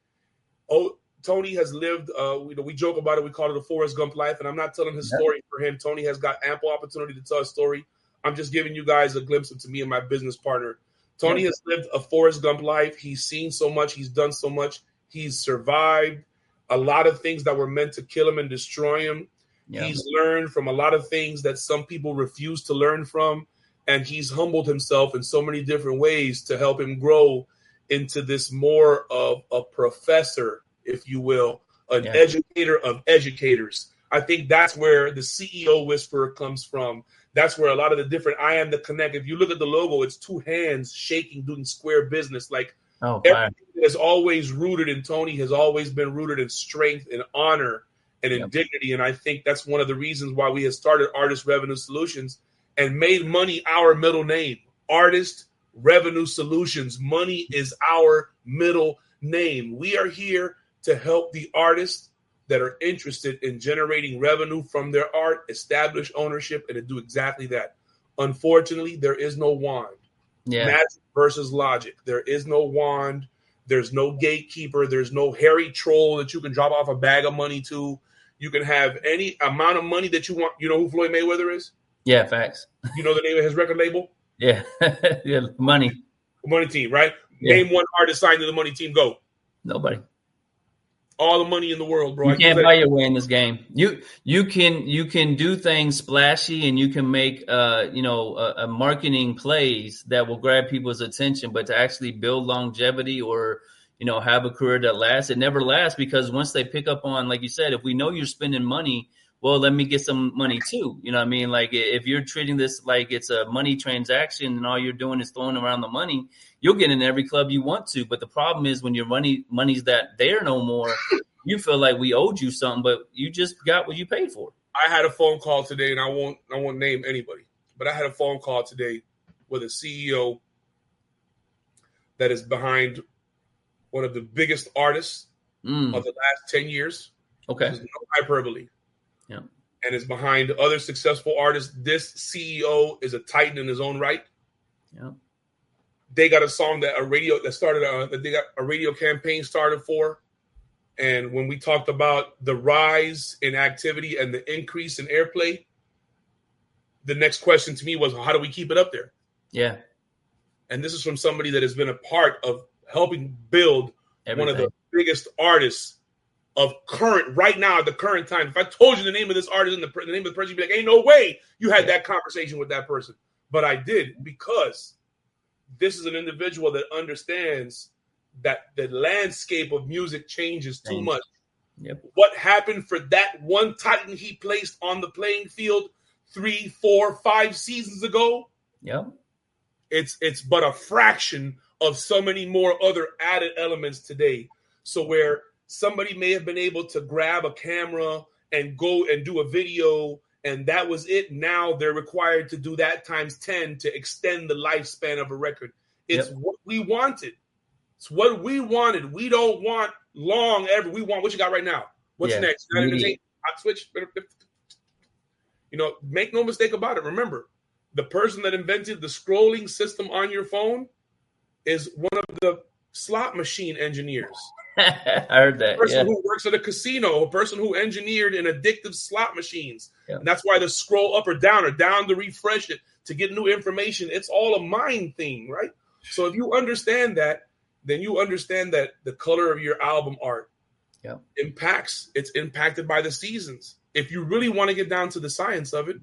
[SPEAKER 2] Tony has lived, we joke about it. We call it a Forrest Gump life. And I'm not telling his story for him. Tony has got ample opportunity to tell a story. I'm just giving you guys a glimpse into me and my business partner. Tony has lived a Forrest Gump life. He's seen so much. He's done so much. He's survived a lot of things that were meant to kill him and destroy him. Yeah. He's learned from a lot of things that some people refuse to learn from. And he's humbled himself in so many different ways to help him grow into this more of a professor, if you will, an educator of educators. I think that's where the CEO whisperer comes from. That's where a lot of the different I am the connect. If you look at the logo, it's two hands shaking, doing square business. Like everything is always rooted in Tony has always been rooted in strength and honor and in dignity. And I think that's one of the reasons why we have started Artist Revenue Solutions and made money our middle name. Artist Revenue Solutions. Money is our middle name. We are here to help the artists that are interested in generating revenue from their art, establish ownership, and to do exactly that. Unfortunately, there is no wand.
[SPEAKER 1] Yeah.
[SPEAKER 2] Magic versus logic. There is no wand. There's no gatekeeper. There's no hairy troll that you can drop off a bag of money to. You can have any amount of money that you want. You know who Floyd Mayweather is?
[SPEAKER 1] Yeah, facts.
[SPEAKER 2] You know the name of his record label?
[SPEAKER 1] Yeah. Yeah, money.
[SPEAKER 2] Money Team, right?
[SPEAKER 1] Yeah.
[SPEAKER 2] Name one artist signed to the Money Team. Go.
[SPEAKER 1] Nobody.
[SPEAKER 2] All the money in the world, bro.
[SPEAKER 1] You can't buy your way in this game. You can do things splashy and you can make a marketing plays that will grab people's attention, but to actually build longevity or have a career that lasts, it never lasts, because once they pick up on, like you said, if we know you're spending money, well, let me get some money too. You know what I mean? Like, if you're treating this like it's a money transaction and all you're doing is throwing around the money, you'll get in every club you want to. But the problem is when your money's that there no more, you feel like we owed you something, but you just got what you paid for.
[SPEAKER 2] I had a phone call today, and I won't name anybody, but I had a phone call today with a CEO that is behind one of the biggest artists of the last 10 years.
[SPEAKER 1] Okay.
[SPEAKER 2] There's no hyperbole.
[SPEAKER 1] Yeah.
[SPEAKER 2] And is behind other successful artists. This CEO is a titan in his own right.
[SPEAKER 1] Yeah.
[SPEAKER 2] They got a song that they got a radio campaign started for. And when we talked about the rise in activity and the increase in airplay, the next question to me was, how do we keep it up there?
[SPEAKER 1] Yeah.
[SPEAKER 2] And this is from somebody that has been a part of helping build one of the biggest artists of right now at the current time. If I told you the name of this artist and the name of the person, you'd be like, ain't no way you had that conversation with that person. But I did, because this is an individual that understands that the landscape of music changes too much.
[SPEAKER 1] Yep.
[SPEAKER 2] What happened for that one titan he placed on the playing field 3, 4, 5 seasons ago?
[SPEAKER 1] Yep.
[SPEAKER 2] It's but a fraction of so many more other added elements today. So where somebody may have been able to grab a camera and go and do a video, and that was it. Now they're required to do that times 10 to extend the lifespan of a record. It's what we wanted. It's what we wanted. We don't want long ever. We want what you got right now. What's next? Hot switch. Make no mistake about it. Remember, the person that invented the scrolling system on your phone is one of the slot machine engineers.
[SPEAKER 1] I heard that.
[SPEAKER 2] A person who works at a casino, a person who engineered an addictive slot machines. Yeah. And that's why the scroll up or down to refresh it, to get new information. It's all a mind thing, right? So if you understand that, then you understand that the color of your album art it's impacted by the seasons. If you really want to get down to the science of it,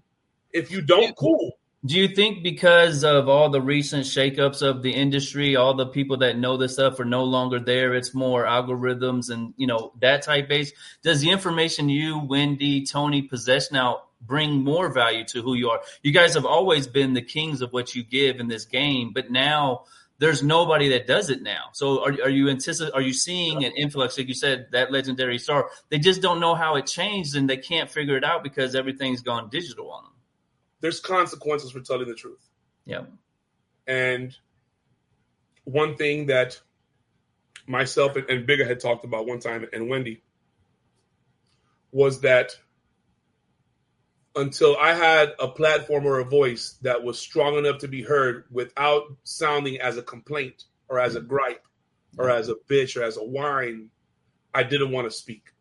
[SPEAKER 2] if you don't, cool.
[SPEAKER 1] Do you think because of all the recent shakeups of the industry, all the people that know this stuff are no longer there, it's more algorithms and, that type base? Does the information you, Wendy, Tony possess now bring more value to who you are? You guys have always been the kings of what you give in this game, but now there's nobody that does it now. So are you seeing an influx, like you said, that legendary star? They just don't know how it changed and they can't figure it out because everything's gone digital on them.
[SPEAKER 2] There's consequences for telling the truth.
[SPEAKER 1] Yeah.
[SPEAKER 2] And one thing that myself and Bigger had talked about one time, and Wendy, was that until I had a platform or a voice that was strong enough to be heard without sounding as a complaint or as a gripe or as a bitch or as a whine, I didn't want to speak.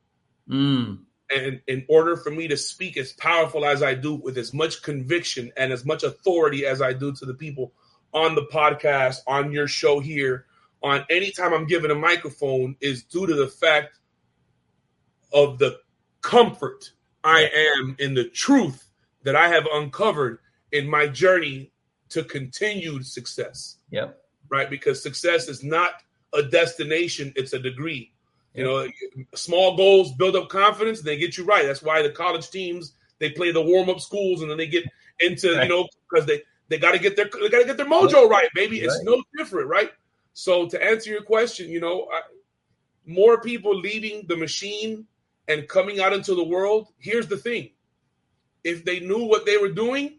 [SPEAKER 2] And in order for me to speak as powerful as I do, with as much conviction and as much authority as I do to the people on the podcast, on your show here, on any time I'm given a microphone, is due to the fact of the comfort I am in the truth that I have uncovered in my journey to continued success.
[SPEAKER 1] Yep.
[SPEAKER 2] Right? Because success is not a destination, it's a degree. Small goals build up confidence, they get you right. That's why the college teams, they play the warm-up schools and then they get into, because they got to get their mojo right, baby. It's no different, right? So to answer your question, more people leaving the machine and coming out into the world. Here's the thing. If they knew what they were doing,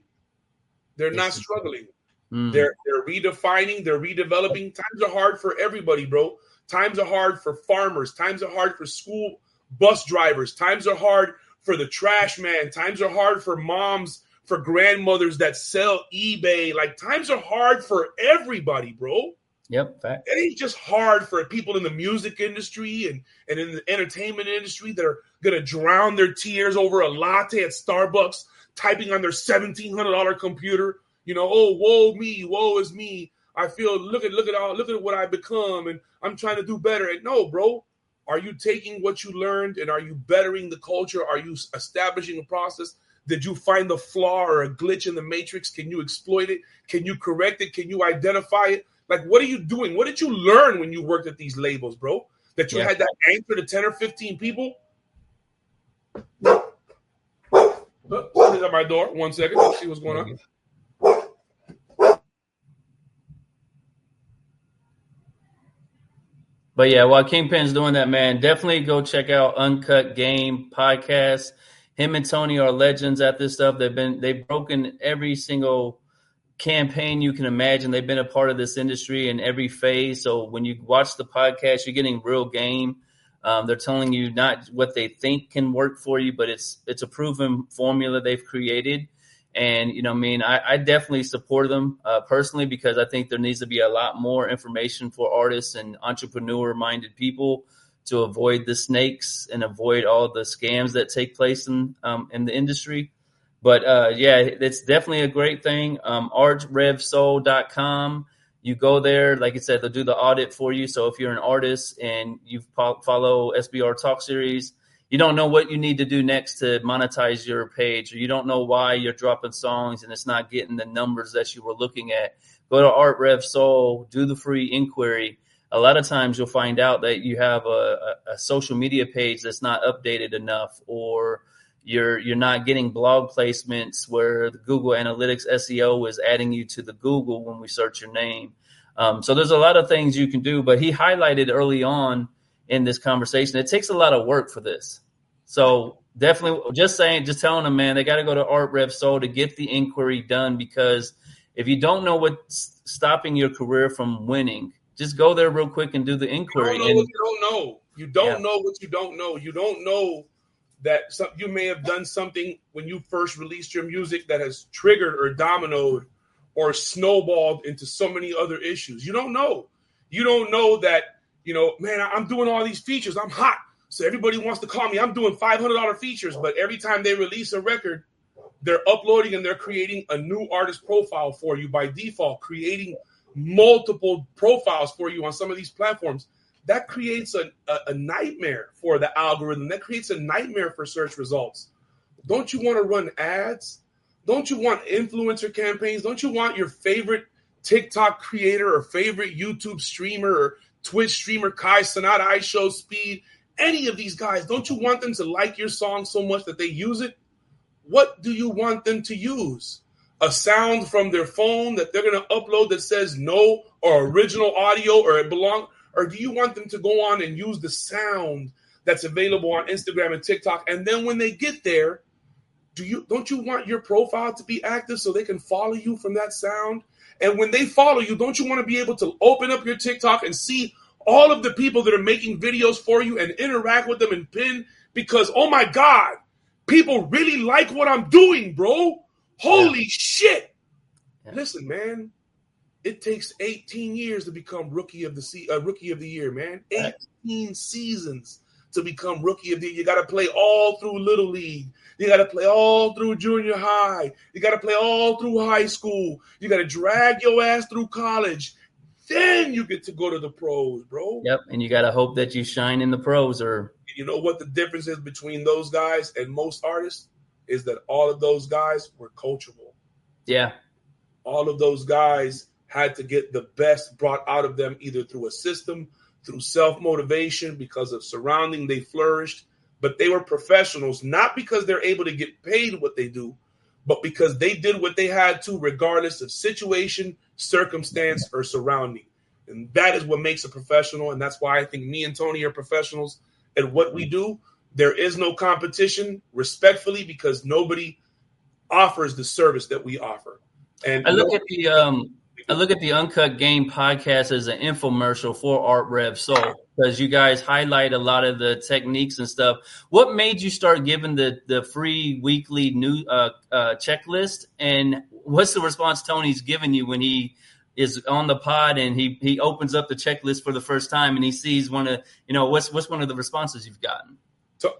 [SPEAKER 2] they're not struggling. They're redefining, they're redeveloping. Times are hard for everybody, bro. Times are hard for farmers. Times are hard for school bus drivers. Times are hard for the trash man. Times are hard for moms, for grandmothers that sell eBay. Like, times are hard for everybody, bro.
[SPEAKER 1] Yep, fact.
[SPEAKER 2] It ain't just hard for people in the music industry and in the entertainment industry that are going to drown their tears over a latte at Starbucks, typing on their $1,700 computer. You know, oh, woe me, woe is me. I feel, look at what I've become, and I'm trying to do better. And no, bro, are you taking what you learned and are you bettering the culture? Are you establishing a process? Did you find the flaw or a glitch in the matrix? Can you exploit it? Can you correct it? Can you identify it? Like, what are you doing? What did you learn when you worked at these labels, bro? That you had that anchor to 10 or 15 people? Somebody's at my door. 1 second. Let's see what's going on.
[SPEAKER 1] But yeah, while Kingpin's doing that, man, definitely go check out Uncut Game podcast. Him and Tony are legends at this stuff. They've broken every single campaign you can imagine. They've been a part of this industry in every phase. So when you watch the podcast, you're getting real game. They're telling you not what they think can work for you, but it's a proven formula they've created. And, you know, I mean, I definitely support them personally, because I think there needs to be a lot more information for artists and entrepreneur-minded people to avoid the snakes and avoid all the scams that take place in the industry. But, yeah, it's definitely a great thing. artrevsoul.com. You go there, like I said, they'll do the audit for you. So if you're an artist and you follow SBR Talk Series, you don't know what you need to do next to monetize your page, or you don't know why you're dropping songs and it's not getting the numbers that you were looking at. Go to Art Rev Soul, do the free inquiry. A lot of times you'll find out that you have a social media page that's not updated enough, or you're not getting blog placements where the Google Analytics SEO is adding you to the Google when we search your name. So there's a lot of things you can do, but he highlighted early on in this conversation, it takes a lot of work for this. So definitely just telling them, man, they got to go to Art Rev Soul to get the inquiry done, because if you don't know what's stopping your career from winning, just go there real quick and do the inquiry.
[SPEAKER 2] You don't know what you don't know. You don't know what you don't know. You don't know that you may have done something when you first released your music that has triggered or dominoed or snowballed into so many other issues. You don't know. You don't know that, you know, man, I'm doing all these features. I'm hot. So everybody wants to call me. I'm doing $500 features. But every time they release a record, they're uploading and they're creating a new artist profile for you by default, creating multiple profiles for you on some of these platforms. That creates a nightmare for the algorithm. That creates a nightmare for search results. Don't you want to run ads? Don't you want influencer campaigns? Don't you want your favorite TikTok creator or favorite YouTube streamer or Twitch streamer, Kai Cenat, iShow Speed, any of these guys, don't you want them to like your song so much that they use it? What do you want them to use? A sound from their phone that they're going to upload that says no, or original audio, or it belongs? Or do you want them to go on and use the sound that's available on Instagram and TikTok? And then when they get there, don't you want your profile to be active so they can follow you from that sound? And when they follow you, don't you want to be able to open up your TikTok and see all of the people that are making videos for you and interact with them and pin? Because, oh my God, people really like what I'm doing, bro. Holy shit. Yeah. Listen, man, it takes 18 years to become rookie of the year, man. 18 seasons to become rookie of the year. You got to play all through Little League. You got to play all through junior high. You got to play all through high school. You got to drag your ass through college. Then you get to go to the pros, bro.
[SPEAKER 1] Yep, and you got to hope that you shine in the pros. Or
[SPEAKER 2] you know what the difference is between those guys and most artists is that all of those guys were coachable.
[SPEAKER 1] Yeah.
[SPEAKER 2] All of those guys had to get the best brought out of them, either through a system, through self-motivation, because of surrounding, they flourished. But they were professionals, not because they're able to get paid what they do, but because they did what they had to, regardless of situation, circumstance, or surrounding. And that is what makes a professional. And that's why I think me and Tony are professionals at what we do. There is no competition, respectfully, because nobody offers the service that we offer. And
[SPEAKER 1] I look at I look at the Uncut Game podcast as an infomercial for Art Rev Soul, because you guys highlight a lot of the techniques and stuff. What made you start giving the free weekly new checklist? And what's the response Tony's giving you when he is on the pod and he opens up the checklist for the first time and he sees what's one of the responses you've gotten?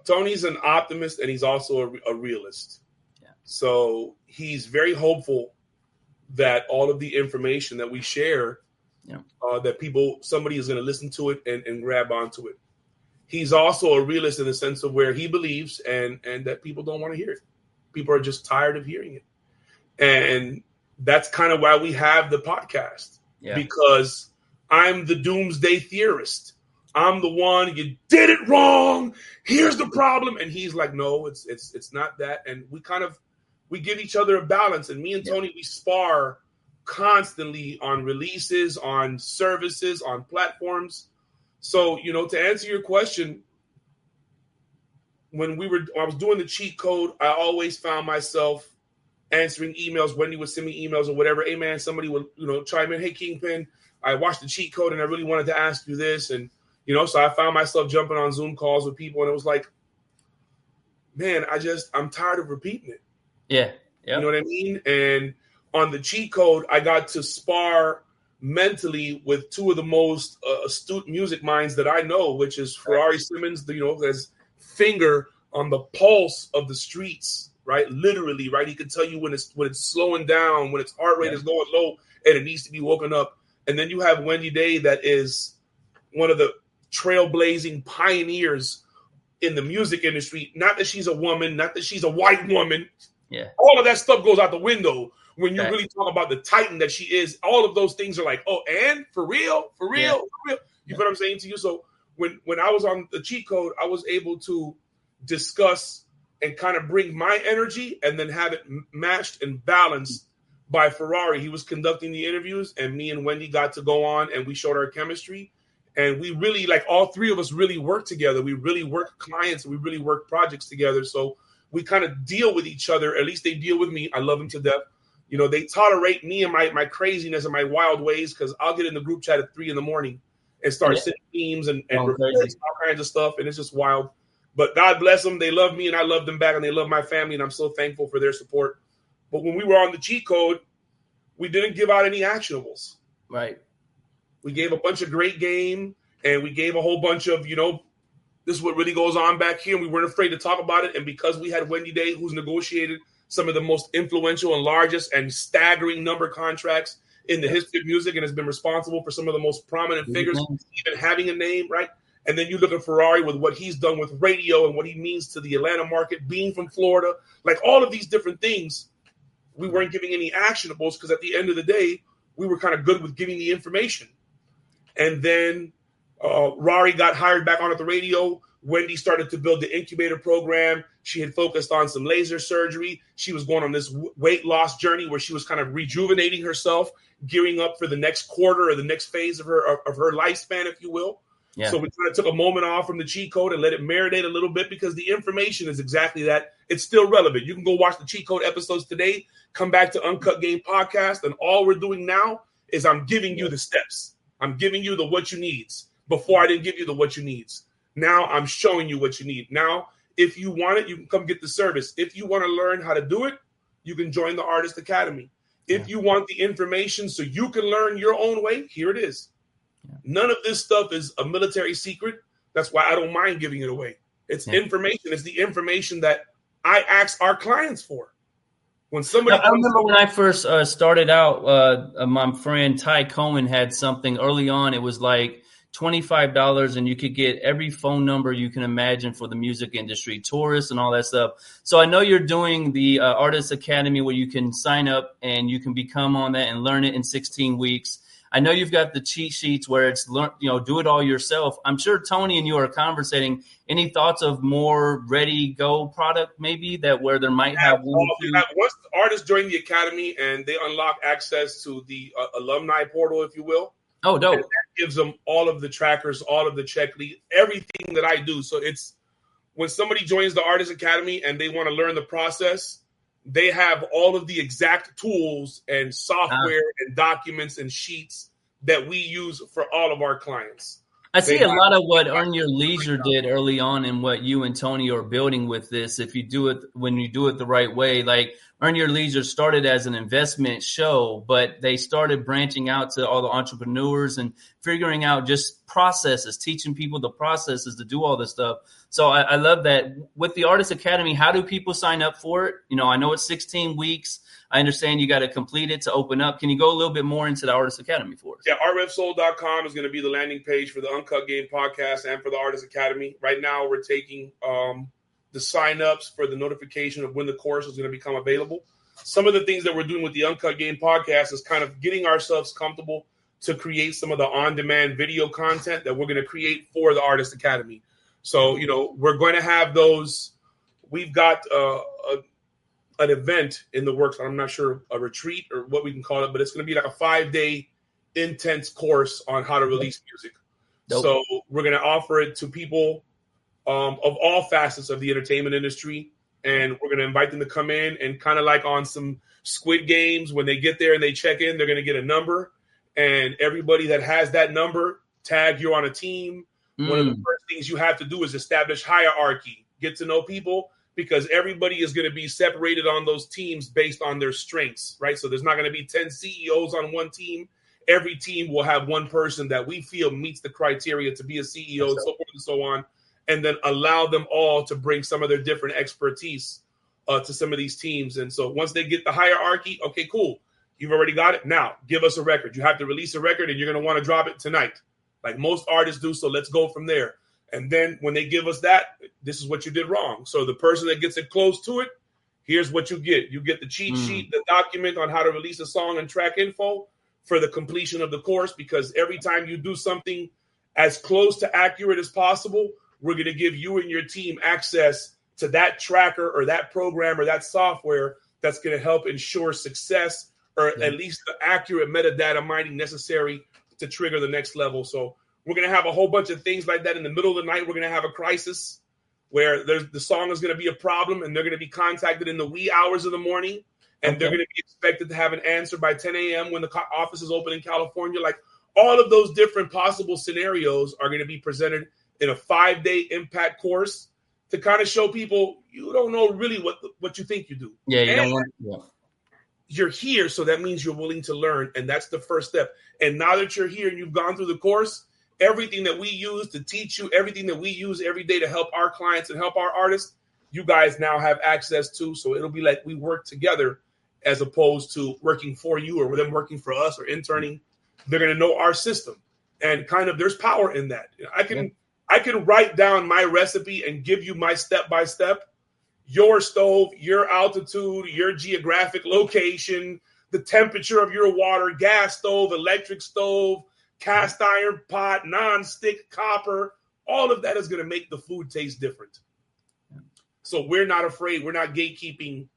[SPEAKER 2] Tony's an optimist, and he's also a realist. Yeah. So he's very hopeful that all of the information that we share, that somebody is going to listen to it and grab onto it. He's also a realist in the sense of where he believes and that people don't want to hear it. People are just tired of hearing it. And that's kind of why we have the podcast, because I'm the doomsday theorist. I'm the one, you did it wrong. Here's the problem. And he's like, no, it's not that. And we give each other a balance. And me and Tony, we spar constantly on releases, on services, on platforms. So, to answer your question, when I was doing the cheat code, I always found myself answering emails. Wendy would send me emails or whatever. Hey man, somebody would, chime in. Hey Kingpin, I watched the cheat code and I really wanted to ask you this. And, so I found myself jumping on Zoom calls with people, and it was like, man, I'm tired of repeating it.
[SPEAKER 1] Yeah.
[SPEAKER 2] You know what I mean? And on the cheat code, I got to spar mentally with two of the most astute music minds that I know, which is Ferrari Simmons, his finger on the pulse of the streets, right? Literally, right? He can tell you when it's slowing down, when its heart rate is going low and it needs to be woken up. And then you have Wendy Day, that is one of the trailblazing pioneers in the music industry. Not that she's a woman, not that she's a white woman.
[SPEAKER 1] Yeah.
[SPEAKER 2] All of that stuff goes out the window when you really talk about the titan that she is. All of those things are like, oh, and for real. You know what I'm saying to you? So when I was on the cheat code, I was able to discuss and kind of bring my energy and then have it matched and balanced by Ferrari. He was conducting the interviews, and me and Wendy got to go on, and we showed our chemistry. And we really, all three of us really work together. We really work clients. We really work projects together. So we kind of deal with each other. At least they deal with me. I love them to death. They tolerate me and my craziness and my wild ways, because I'll get in the group chat at 3 a.m. and start sending memes and all kinds of stuff. And it's just wild. But God bless them. They love me and I love them back, and they love my family. And I'm so thankful for their support. But when we were on the cheat code, we didn't give out any actionables.
[SPEAKER 1] Right.
[SPEAKER 2] We gave a bunch of great game, and we gave a whole bunch of, this is what really goes on back here. And we weren't afraid to talk about it. And because we had Wendy Day, who's negotiated some of the most influential and largest and staggering number contracts in the history of music, and has been responsible for some of the most prominent figures, even having a name, right? And then you look at Ferrari with what he's done with radio and what he means to the Atlanta market, being from Florida, like all of these different things. We weren't giving any actionables because at the end of the day, we were kind of good with giving the information. And then Rari got hired back on at the radio. Wendy started to build the incubator program. She had focused on some laser surgery. She was going on this weight loss journey where she was kind of rejuvenating herself, gearing up for the next quarter or the next phase of her lifespan, if you will. Yeah. So we kind of took a moment off from the cheat code and let it marinate a little bit, because the information is exactly that. It's still relevant. You can go watch the cheat code episodes today, come back to Uncut Game Podcast, and all we're doing now is I'm giving you the steps. I'm giving you the what you needs. Before I didn't give you the what you needs. Now I'm showing you what you need. Now, if you want it, you can come get the service. If you want to learn how to do it, you can join the Artist Academy. If you want the information so you can learn your own way, here it is. None of this stuff is a military secret. That's why I don't mind giving it away. It's information. It's the information that I ask our clients for. When somebody,
[SPEAKER 1] I remember when I first started out, my friend Ty Cohen had something early on. It was like $25, and you could get every phone number you can imagine for the music industry, tourists and all that stuff. So I know you're doing the Artist Academy where you can sign up and you can become on that and learn it in 16 weeks. I know you've got the cheat sheets where it's do it all yourself. I'm sure Tony and you are conversating. Any thoughts of more ready go product maybe that where there might have
[SPEAKER 2] once the artists join the academy and they unlock access to the alumni portal, if you will.
[SPEAKER 1] Oh, dope.
[SPEAKER 2] And that gives them all of the trackers, all of the checklists, everything that I do. So it's when somebody joins the Artist Academy and they want to learn the process, they have all of the exact tools and software and documents and sheets that we use for all of our clients.
[SPEAKER 1] I see a lot of what Earn Your Leisure did early on and what you and Tony are building with this. If you do it, when you do it the right way, like Earn Your Leisure started as an investment show, but they started branching out to all the entrepreneurs and figuring out just processes, teaching people the processes to do all this stuff. So I love that. With the Artist Academy, how do people sign up for it? You know, I know it's 16 weeks. I understand you got to complete it to open up. Can you go a little bit more into the Artist Academy for us?
[SPEAKER 2] Yeah, artrepsoul.com is going to be the landing page for the Uncut Game podcast and for the Artist Academy. Right now, we're taking the sign-ups for the notification of when the course is going to become available. Some of the things that we're doing with the Uncut Game podcast is kind of getting ourselves comfortable to create some of the on-demand video content that we're going to create for the Artist Academy. So, you know, we're going to have those. We've got an event in the works. I'm not sure, a retreat or what we can call it, but it's going to be like a 5-day intense course on how to release music. Dope. So we're going to offer it to people of all facets of the entertainment industry. And we're going to invite them to come in and kind of like on some Squid Games, when they get there and they check in, they're going to get a number. And everybody that has that number, tag you on a team. One of the first things you have to do is establish hierarchy, get to know people, because everybody is going to be separated on those teams based on their strengths, right? So there's not going to be 10 CEOs on one team. Every team will have one person that we feel meets the criteria to be a CEO, and so forth and so on, and then allow them all to bring some of their different expertise to some of these teams. And so once they get the hierarchy, okay, cool. You've already got it. Now, give us a record. You have to release a record, and you're going to want to drop it tonight, like most artists do. So let's go from there. And then when they give us that, this is what you did wrong. So the person that gets it close to it, here's what you get. You get the cheat sheet, the document on how to release a song and track info for the completion of the course, because every time you do something as close to accurate as possible, we're going to give you and your team access to that tracker or that program or that software that's going to help ensure success, or at least the accurate metadata mining necessary to trigger the next level. So we're going to have a whole bunch of things like that. In the middle of the night, we're going to have a crisis where the song is going to be a problem, and they're going to be contacted in the wee hours of the morning, and they're going to be expected to have an answer by 10 a.m. when the office is open in California. Like, all of those different possible scenarios are going to be presented in a 5-day impact course to kind of show people you don't know really what you think you do.
[SPEAKER 1] Yeah, you don't want.
[SPEAKER 2] You're here, so that means you're willing to learn, and that's the first step. And now that you're here and you've gone through the course, everything that we use to teach you, everything that we use every day to help our clients and help our artists, you guys now have access to. So it'll be like we work together as opposed to working for you or them working for us or interning. They're going to know our system, and kind of there's power in that. I can write down my recipe and give you my step-by-step. Your stove, your altitude, your geographic location, the temperature of your water, gas stove, electric stove, cast iron pot, non-stick, copper, all of that is going to make the food taste different. So we're not afraid. We're not gatekeeping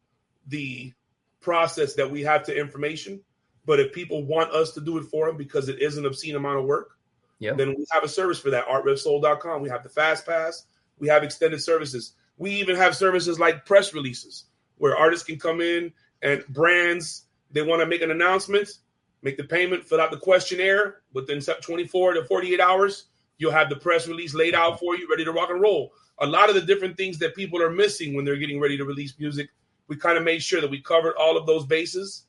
[SPEAKER 2] the process that we have to information. But if people want us to do it for them because it is an obscene amount of work, then we have a service for that, artrepsoul.com. We have the Fast Pass. We have extended services. We even have services like press releases where artists can come in and brands, they want to make an announcement, make the payment, fill out the questionnaire. Within 24 to 48 hours, you'll have the press release laid out for you, ready to rock and roll. A lot of the different things that people are missing when they're getting ready to release music, we kind of made sure that we covered all of those bases.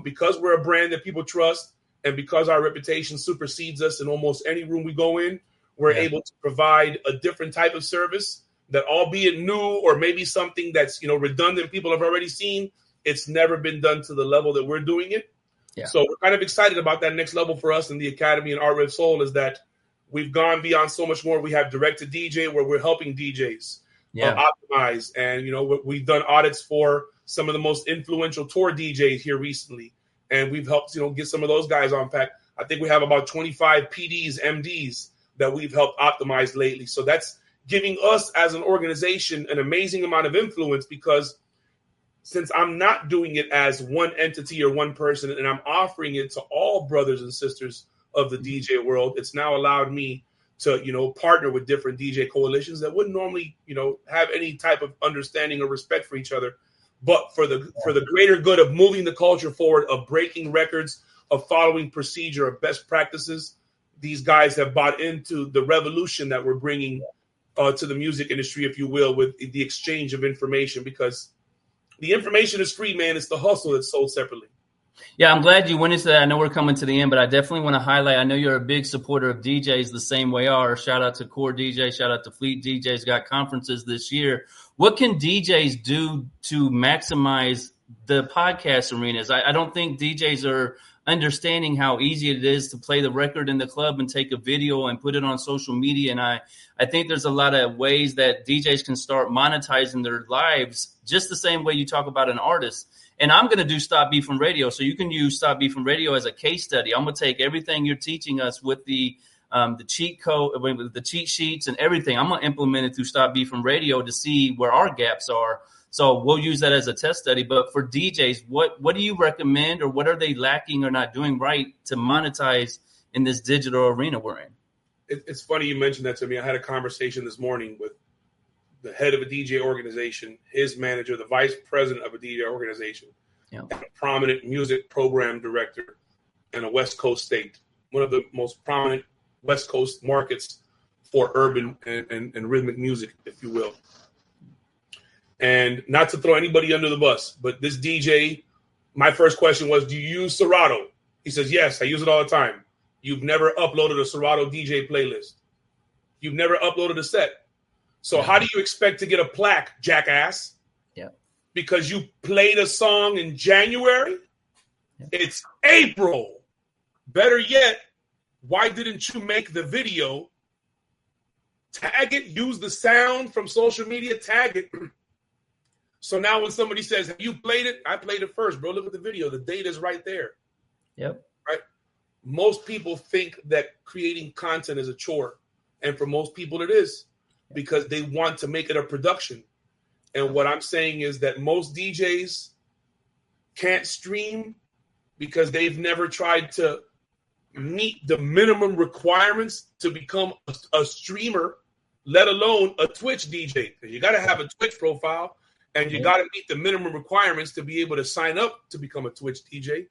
[SPEAKER 2] Because we're a brand that people trust, and because our reputation supersedes us in almost any room we go in, we're able to provide a different type of service that, albeit new or maybe something that's redundant, people have already seen. It's never been done to the level that we're doing it. Yeah. So we're kind of excited about that next level for us in the Academy and Art Rev Soul, is that we've gone beyond so much more. We have direct to DJ where we're helping DJs optimize. And, we've done audits for some of the most influential tour DJs here recently. And we've helped, get some of those guys on pack. I think we have about 25 PDs, MDs that we've helped optimize lately. So that's giving us as an organization an amazing amount of influence, because since I'm not doing it as one entity or one person, and I'm offering it to all brothers and sisters of the DJ world, it's now allowed me to, partner with different DJ coalitions that wouldn't normally, have any type of understanding or respect for each other. but for the greater good of moving the culture forward, of breaking records, of following procedure, of best practices, these guys have bought into the revolution that we're bringing to the music industry, if you will, with the exchange of information, because the information is free, man. It's the hustle that's sold separately.
[SPEAKER 1] Yeah, I'm glad you went into that. I know we're coming to the end, but I definitely want to highlight, I know you're a big supporter of DJs the same way I are. Shout out to Core DJ, shout out to Fleet DJs, got conferences this year. What can DJs do to maximize the podcast arenas? I don't think DJs are understanding how easy it is to play the record in the club and take a video and put it on social media. And I think there's a lot of ways that DJs can start monetizing their lives just the same way you talk about an artist. And I'm going to do Stop Beefing Radio. So you can use Stop Beefing Radio as a case study. I'm going to take everything you're teaching us with the cheat code, with the cheat sheets and everything. I'm going to implement it through Stop Beefing Radio to see where our gaps are. So we'll use that as a test study. But for DJs, what do you recommend, or what are they lacking or not doing right to monetize in this digital arena we're in?
[SPEAKER 2] It's funny you mentioned that to me. I had a conversation this morning with the head of a DJ organization, his manager, the vice president of a DJ organization, and a prominent music program director in a West Coast state, one of the most prominent West Coast markets for urban and rhythmic music, if you will. And not to throw anybody under the bus, but this DJ, my first question was, do you use Serato? He says, yes, I use it all the time. You've never uploaded a Serato DJ playlist. You've never uploaded a set. So how do you expect to get a plaque, jackass? Yeah. Because you played a song in January? Yeah. It's April. Better yet, why didn't you make the video, tag it, use the sound from social media, tag it? So now when somebody says, have you played it? I played it first, bro. Look at the video. The data is right there. Yep. Right? Most people think that creating content is a chore. And for most people it is, because they want to make it a production. And what I'm saying is that most DJs can't stream because they've never tried to meet the minimum requirements to become a streamer, let alone a Twitch DJ. You got to have a Twitch profile. And you got to meet the minimum requirements to be able to sign up to become a Twitch DJ.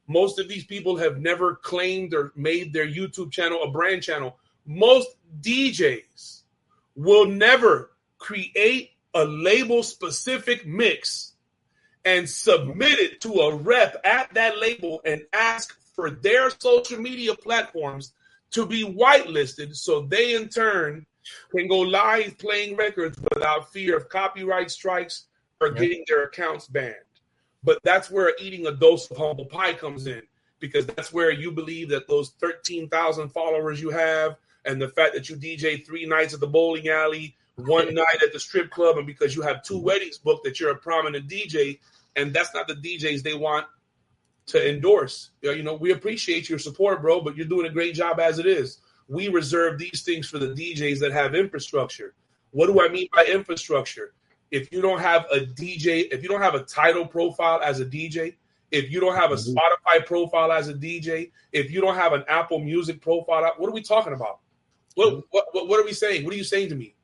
[SPEAKER 2] Most of these people have never claimed or made their YouTube channel a brand channel. Most DJs will never create a label-specific mix and submit it to a rep at that label and ask for their social media platforms to be whitelisted so they, in turn, can go live playing records without fear of copyright strikes or getting their accounts banned. But that's where eating a dose of humble pie comes in, because that's where you believe that those 13,000 followers you have and the fact that you DJ 3 nights at the bowling alley, 1 night at the strip club, and because you have 2 weddings booked that you're a prominent DJ, and that's not the DJs they want to endorse. You know, we appreciate your support, bro, but you're doing a great job as it is. We reserve these things for the DJs that have infrastructure. What do I mean by infrastructure? If you don't have a DJ, if you don't have a Tidal profile as a DJ, if you don't have a Spotify profile as a DJ, if you don't have an Apple Music profile, what are we talking about? What are we saying? What are you saying to me?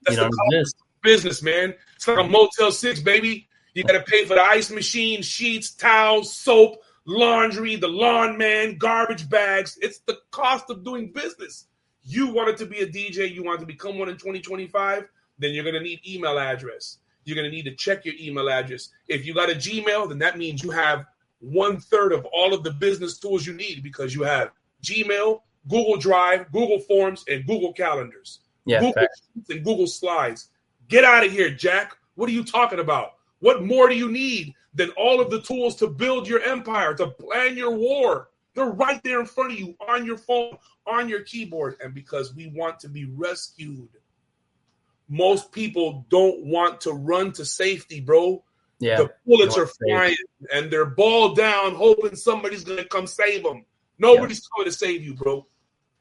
[SPEAKER 2] That's the cost of business, man. It's like a Motel 6, baby. You got to pay for the ice machine, sheets, towels, soap, laundry, the lawn man, garbage bags. It's the cost of doing business. You wanted to be a DJ, you want to become one in 2025, then you're going to need email address. You're going to need to check your email address. If you got a Gmail, then that means you have 1/3 of all of the business tools you need, because you have Gmail, Google Drive, Google Forms, and Google Calendars. Google Sheets and Google Slides. Get out of here, Jack. What are you talking about? What more do you need than all of the tools to build your empire, to plan your war? They're right there in front of you, on your phone, on your keyboard. And because we want to be rescued, most people don't want to run to safety, bro. Yeah, the bullets are flying and they're balled down, hoping somebody's going to come save them. Nobody's coming to save you, bro.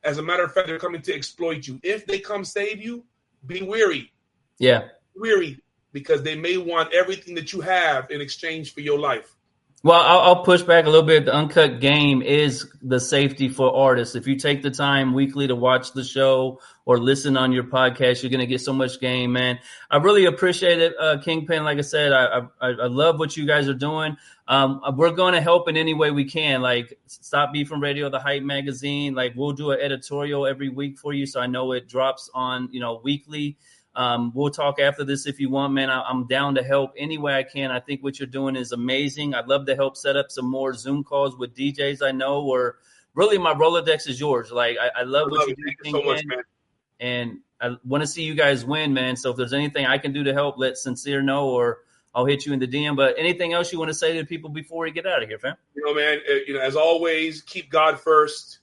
[SPEAKER 2] As a matter of fact, they're coming to exploit you. If they come save you, be wary. Yeah. Weary, because they may want everything that you have in exchange for your life.
[SPEAKER 1] Well, I'll push back a little bit. The Uncut game is the safety for artists. If you take the time weekly to watch the show or listen on your podcast, you're going to get so much game, man. I really appreciate it, Kingpin. Like I said, I love what you guys are doing. We're going to help in any way we can. Like Stop Beefing Radio, the Hype Magazine. Like we'll do an editorial every week for you, so I know it drops on weekly. We'll talk after this if you want, man. I'm down to help any way I can. I think what you're doing is amazing. I'd love to help set up some more Zoom calls with DJs I know, or really my Rolodex is yours. Like I love what you do.
[SPEAKER 2] Thank you so much, man.
[SPEAKER 1] And I want to see you guys win, man. So if there's anything I can do to help, let Sincere know, or I'll hit you in the DM. But anything else you want to say to people before we get out of here, fam?
[SPEAKER 2] Man, as always, keep God first.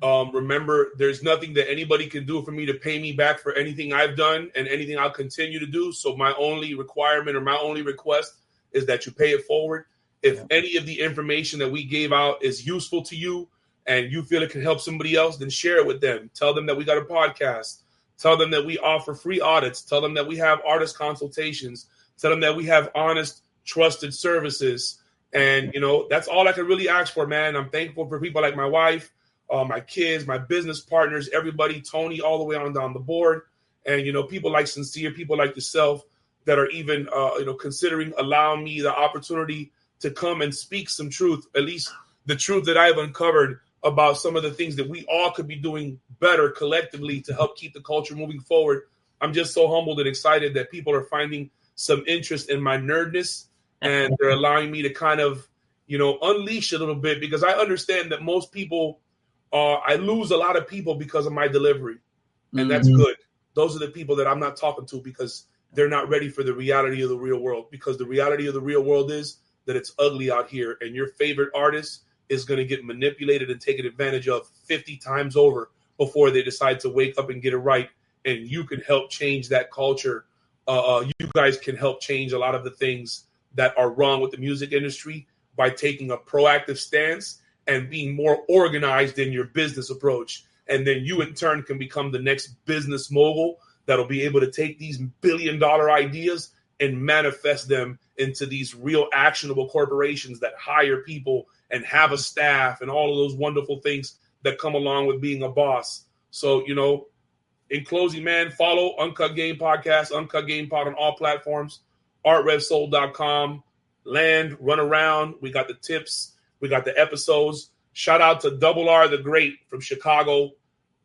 [SPEAKER 2] Remember, there's nothing that anybody can do for me to pay me back for anything I've done and anything I'll continue to do. So my only requirement or my only request is that you pay it forward. If any of the information that we gave out is useful to you and you feel it can help somebody else, then share it with them. Tell them that we got a podcast. Tell them that we offer free audits. Tell them that we have artist consultations. Tell them that we have honest, trusted services. And, that's all I can really ask for, man. I'm thankful for people like my wife, my kids, my business partners, everybody, Tony, all the way on down the board. And, people like Sincere, people like yourself that are even, considering allowing me the opportunity to come and speak some truth, at least the truth that I've uncovered about some of the things that we all could be doing better collectively to help keep the culture moving forward. I'm just so humbled and excited that people are finding some interest in my nerdness and they're allowing me to kind of, unleash a little bit, because I understand that most people, I lose a lot of people because of my delivery, and that's good. Those are the people that I'm not talking to because they're not ready for the reality of the real world, because the reality of the real world is that it's ugly out here, and your favorite artist is going to get manipulated and taken advantage of 50 times over before they decide to wake up and get it right. And you can help change that culture. You guys can help change a lot of the things that are wrong with the music industry by taking a proactive stance and being more organized in your business approach. And then you in turn can become the next business mogul that'll be able to take these billion-dollar ideas and manifest them into these real actionable corporations that hire people and have a staff and all of those wonderful things that come along with being a boss. So, in closing, man, follow Uncut Game Podcast, Uncut Game Pod on all platforms, artrevsoul.com, land, run around. We got the tips. We got the episodes. Shout out to Double R the Great from Chicago.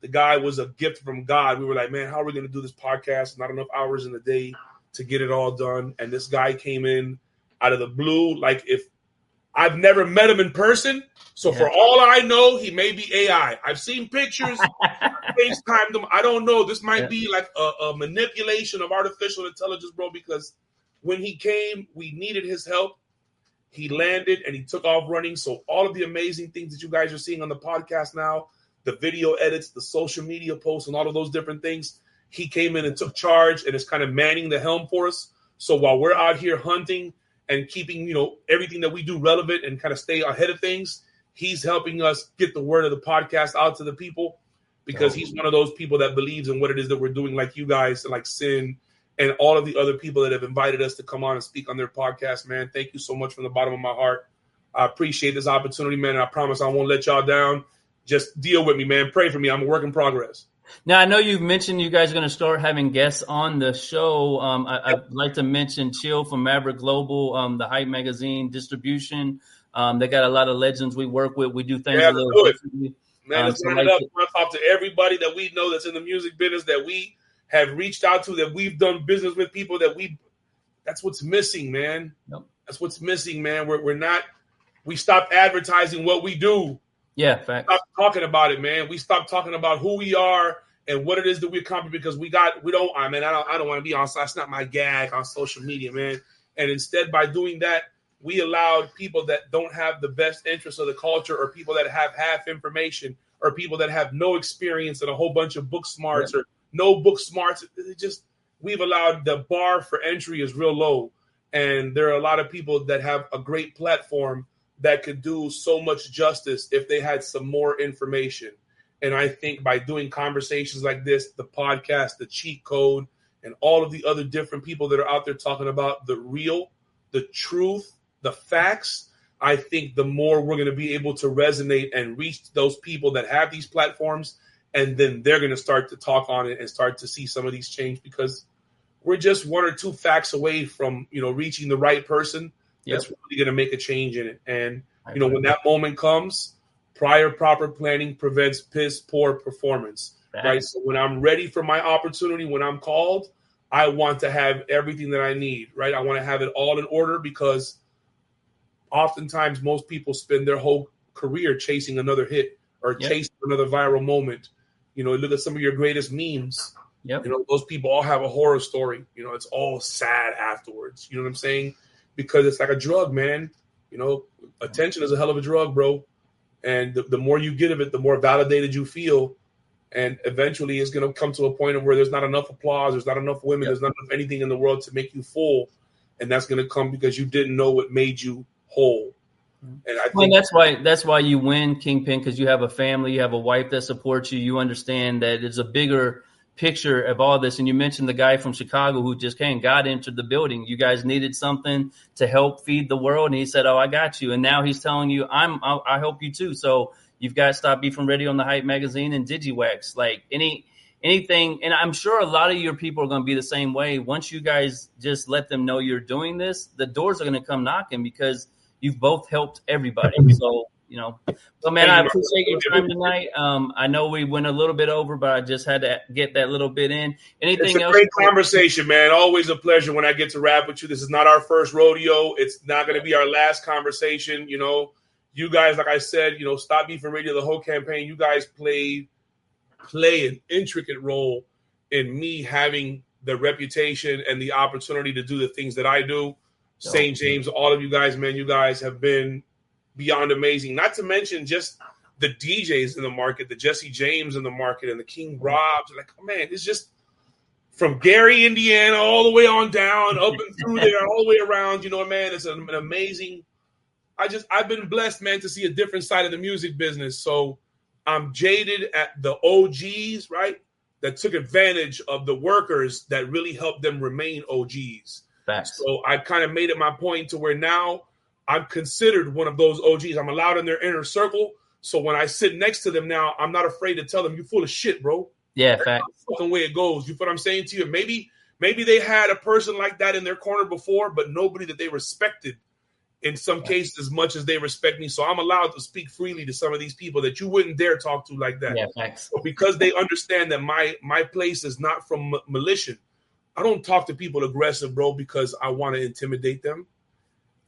[SPEAKER 2] The guy was a gift from God. We were like, man, how are we going to do this podcast? Not enough hours in the day to get it all done. And this guy came in out of the blue. Like, if I've never met him in person, so for all I know, he may be AI. I've seen pictures, FaceTimed him. I don't know. This might be like a manipulation of artificial intelligence, bro, because when he came, we needed his help. He landed and he took off running. So all of the amazing things that you guys are seeing on the podcast now, the video edits, the social media posts, and all of those different things, he came in and took charge and is kind of manning the helm for us. So while we're out here hunting and keeping, everything that we do relevant and kind of stay ahead of things, he's helping us get the word of the podcast out to the people, because he's one of those people that believes in what it is that we're doing, like you guys, and like Sin, and all of the other people that have invited us to come on and speak on their podcast, man. Thank you so much from the bottom of my heart. I appreciate this opportunity, man. And I promise I won't let y'all down. Just deal with me, man. Pray for me. I'm a work in progress.
[SPEAKER 1] Now, I know you've mentioned you guys are going to start having guests on the show. I'd like to mention Chill from Maverick Global, the Hype Magazine distribution. They got a lot of legends we work with. We do things a little differently.
[SPEAKER 2] Man, let's run it up. I talk to everybody that we know that's in the music business, that we have reached out to, that we've done business with, people that that's what's missing, man. Yep. That's what's missing, man. We stopped advertising what we do.
[SPEAKER 1] Yeah, fact.
[SPEAKER 2] Stop talking about it, man. We stopped talking about who we are and what it is that we accomplish, because I don't want to be on, that's not my gag on social media, man. And instead, by doing that, we allowed people that don't have the best interest of the culture, or people that have half information, or people that have no experience and a whole bunch of book smarts or no book smarts. We've allowed the bar for entry is real low. And there are a lot of people that have a great platform that could do so much justice if they had some more information. And I think by doing conversations like this, the podcast, the cheat code, and all of the other different people that are out there talking about the real, the truth, the facts, I think the more we're going to be able to resonate and reach those people that have these platforms, and then they're going to start to talk on it and start to see some of these change, because we're just one or two facts away from, reaching the right person that's really going to make a change in it. And, when that moment comes, proper planning prevents piss poor performance, right? So when I'm ready for my opportunity, when I'm called, I want to have everything that I need, right? I want to have it all in order, because oftentimes most people spend their whole career chasing another hit or chasing another viral moment. Look at some of your greatest memes. Those people all have a horror story. It's all sad afterwards. You know what I'm saying? Because it's like a drug, man. Attention is a hell of a drug, bro. And the more you get of it, the more validated you feel. And eventually it's going to come to a point of where there's not enough applause, there's not enough women, there's not enough anything in the world to make you full. And that's going to come because you didn't know what made you whole. And I think
[SPEAKER 1] that's why you win, Kingpin, because you have a family, you have a wife that supports you. You understand that it's a bigger picture of all this. And you mentioned the guy from Chicago who just got into the building. You guys needed something to help feed the world, and he said, "Oh, I got you." And now he's telling you, I help you too. So you've got Stop Beefing Radio on the Hype magazine and DigiWax. Like anything, and I'm sure a lot of your people are going to be the same way. Once you guys just let them know you're doing this, the doors are going to come knocking, because you've both helped everybody. So, well, man, I appreciate your time tonight. I know we went a little bit over, but I just had to get that little bit in. Anything else?
[SPEAKER 2] It's a great conversation, man. Always a pleasure when I get to rap with you. This is not our first rodeo. It's not going to be our last conversation. You guys, like I said, Stop Beefing Radio, the whole campaign, you guys play an intricate role in me having the reputation and the opportunity to do the things that I do. St. James, all of you guys, man, you guys have been beyond amazing. Not to mention just the DJs in the market, the Jesse James in the market, and the King Robs. Like, oh, man, it's just from Gary, Indiana, all the way on down, up and through there, all the way around. Man, it's an amazing. I've been blessed, man, to see a different side of the music business. So I'm jaded at the OGs, right, that took advantage of the workers that really helped them remain OGs.
[SPEAKER 1] Facts.
[SPEAKER 2] So I kind of made it my point to where now I'm considered one of those OGs. I'm allowed in their inner circle. So when I sit next to them now, I'm not afraid to tell them, "You're full of shit, bro."
[SPEAKER 1] Yeah,
[SPEAKER 2] that's the fucking way it goes. You feel what I'm saying to you? Maybe they had a person like that in their corner before, but nobody that they respected in some cases as much as they respect me. So I'm allowed to speak freely to some of these people that you wouldn't dare talk to like that.
[SPEAKER 1] Yeah, thanks.
[SPEAKER 2] So because they understand that my place is not from malicious. I don't talk to people aggressive, bro, because I want to intimidate them.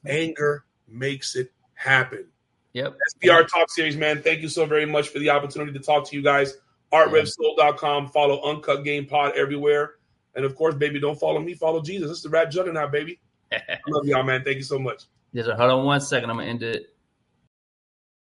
[SPEAKER 2] Anger makes it happen.
[SPEAKER 1] Yep.
[SPEAKER 2] SBR Talk Series, man. Thank you so very much for the opportunity to talk to you guys. ArtRevSoul.com. Follow Uncut Game Pod everywhere. And, of course, baby, don't follow me. Follow Jesus. It's the Rap Juggernaut, baby. I love y'all, man. Thank you so much.
[SPEAKER 1] Yes, sir. Hold on one second. I'm going to end it.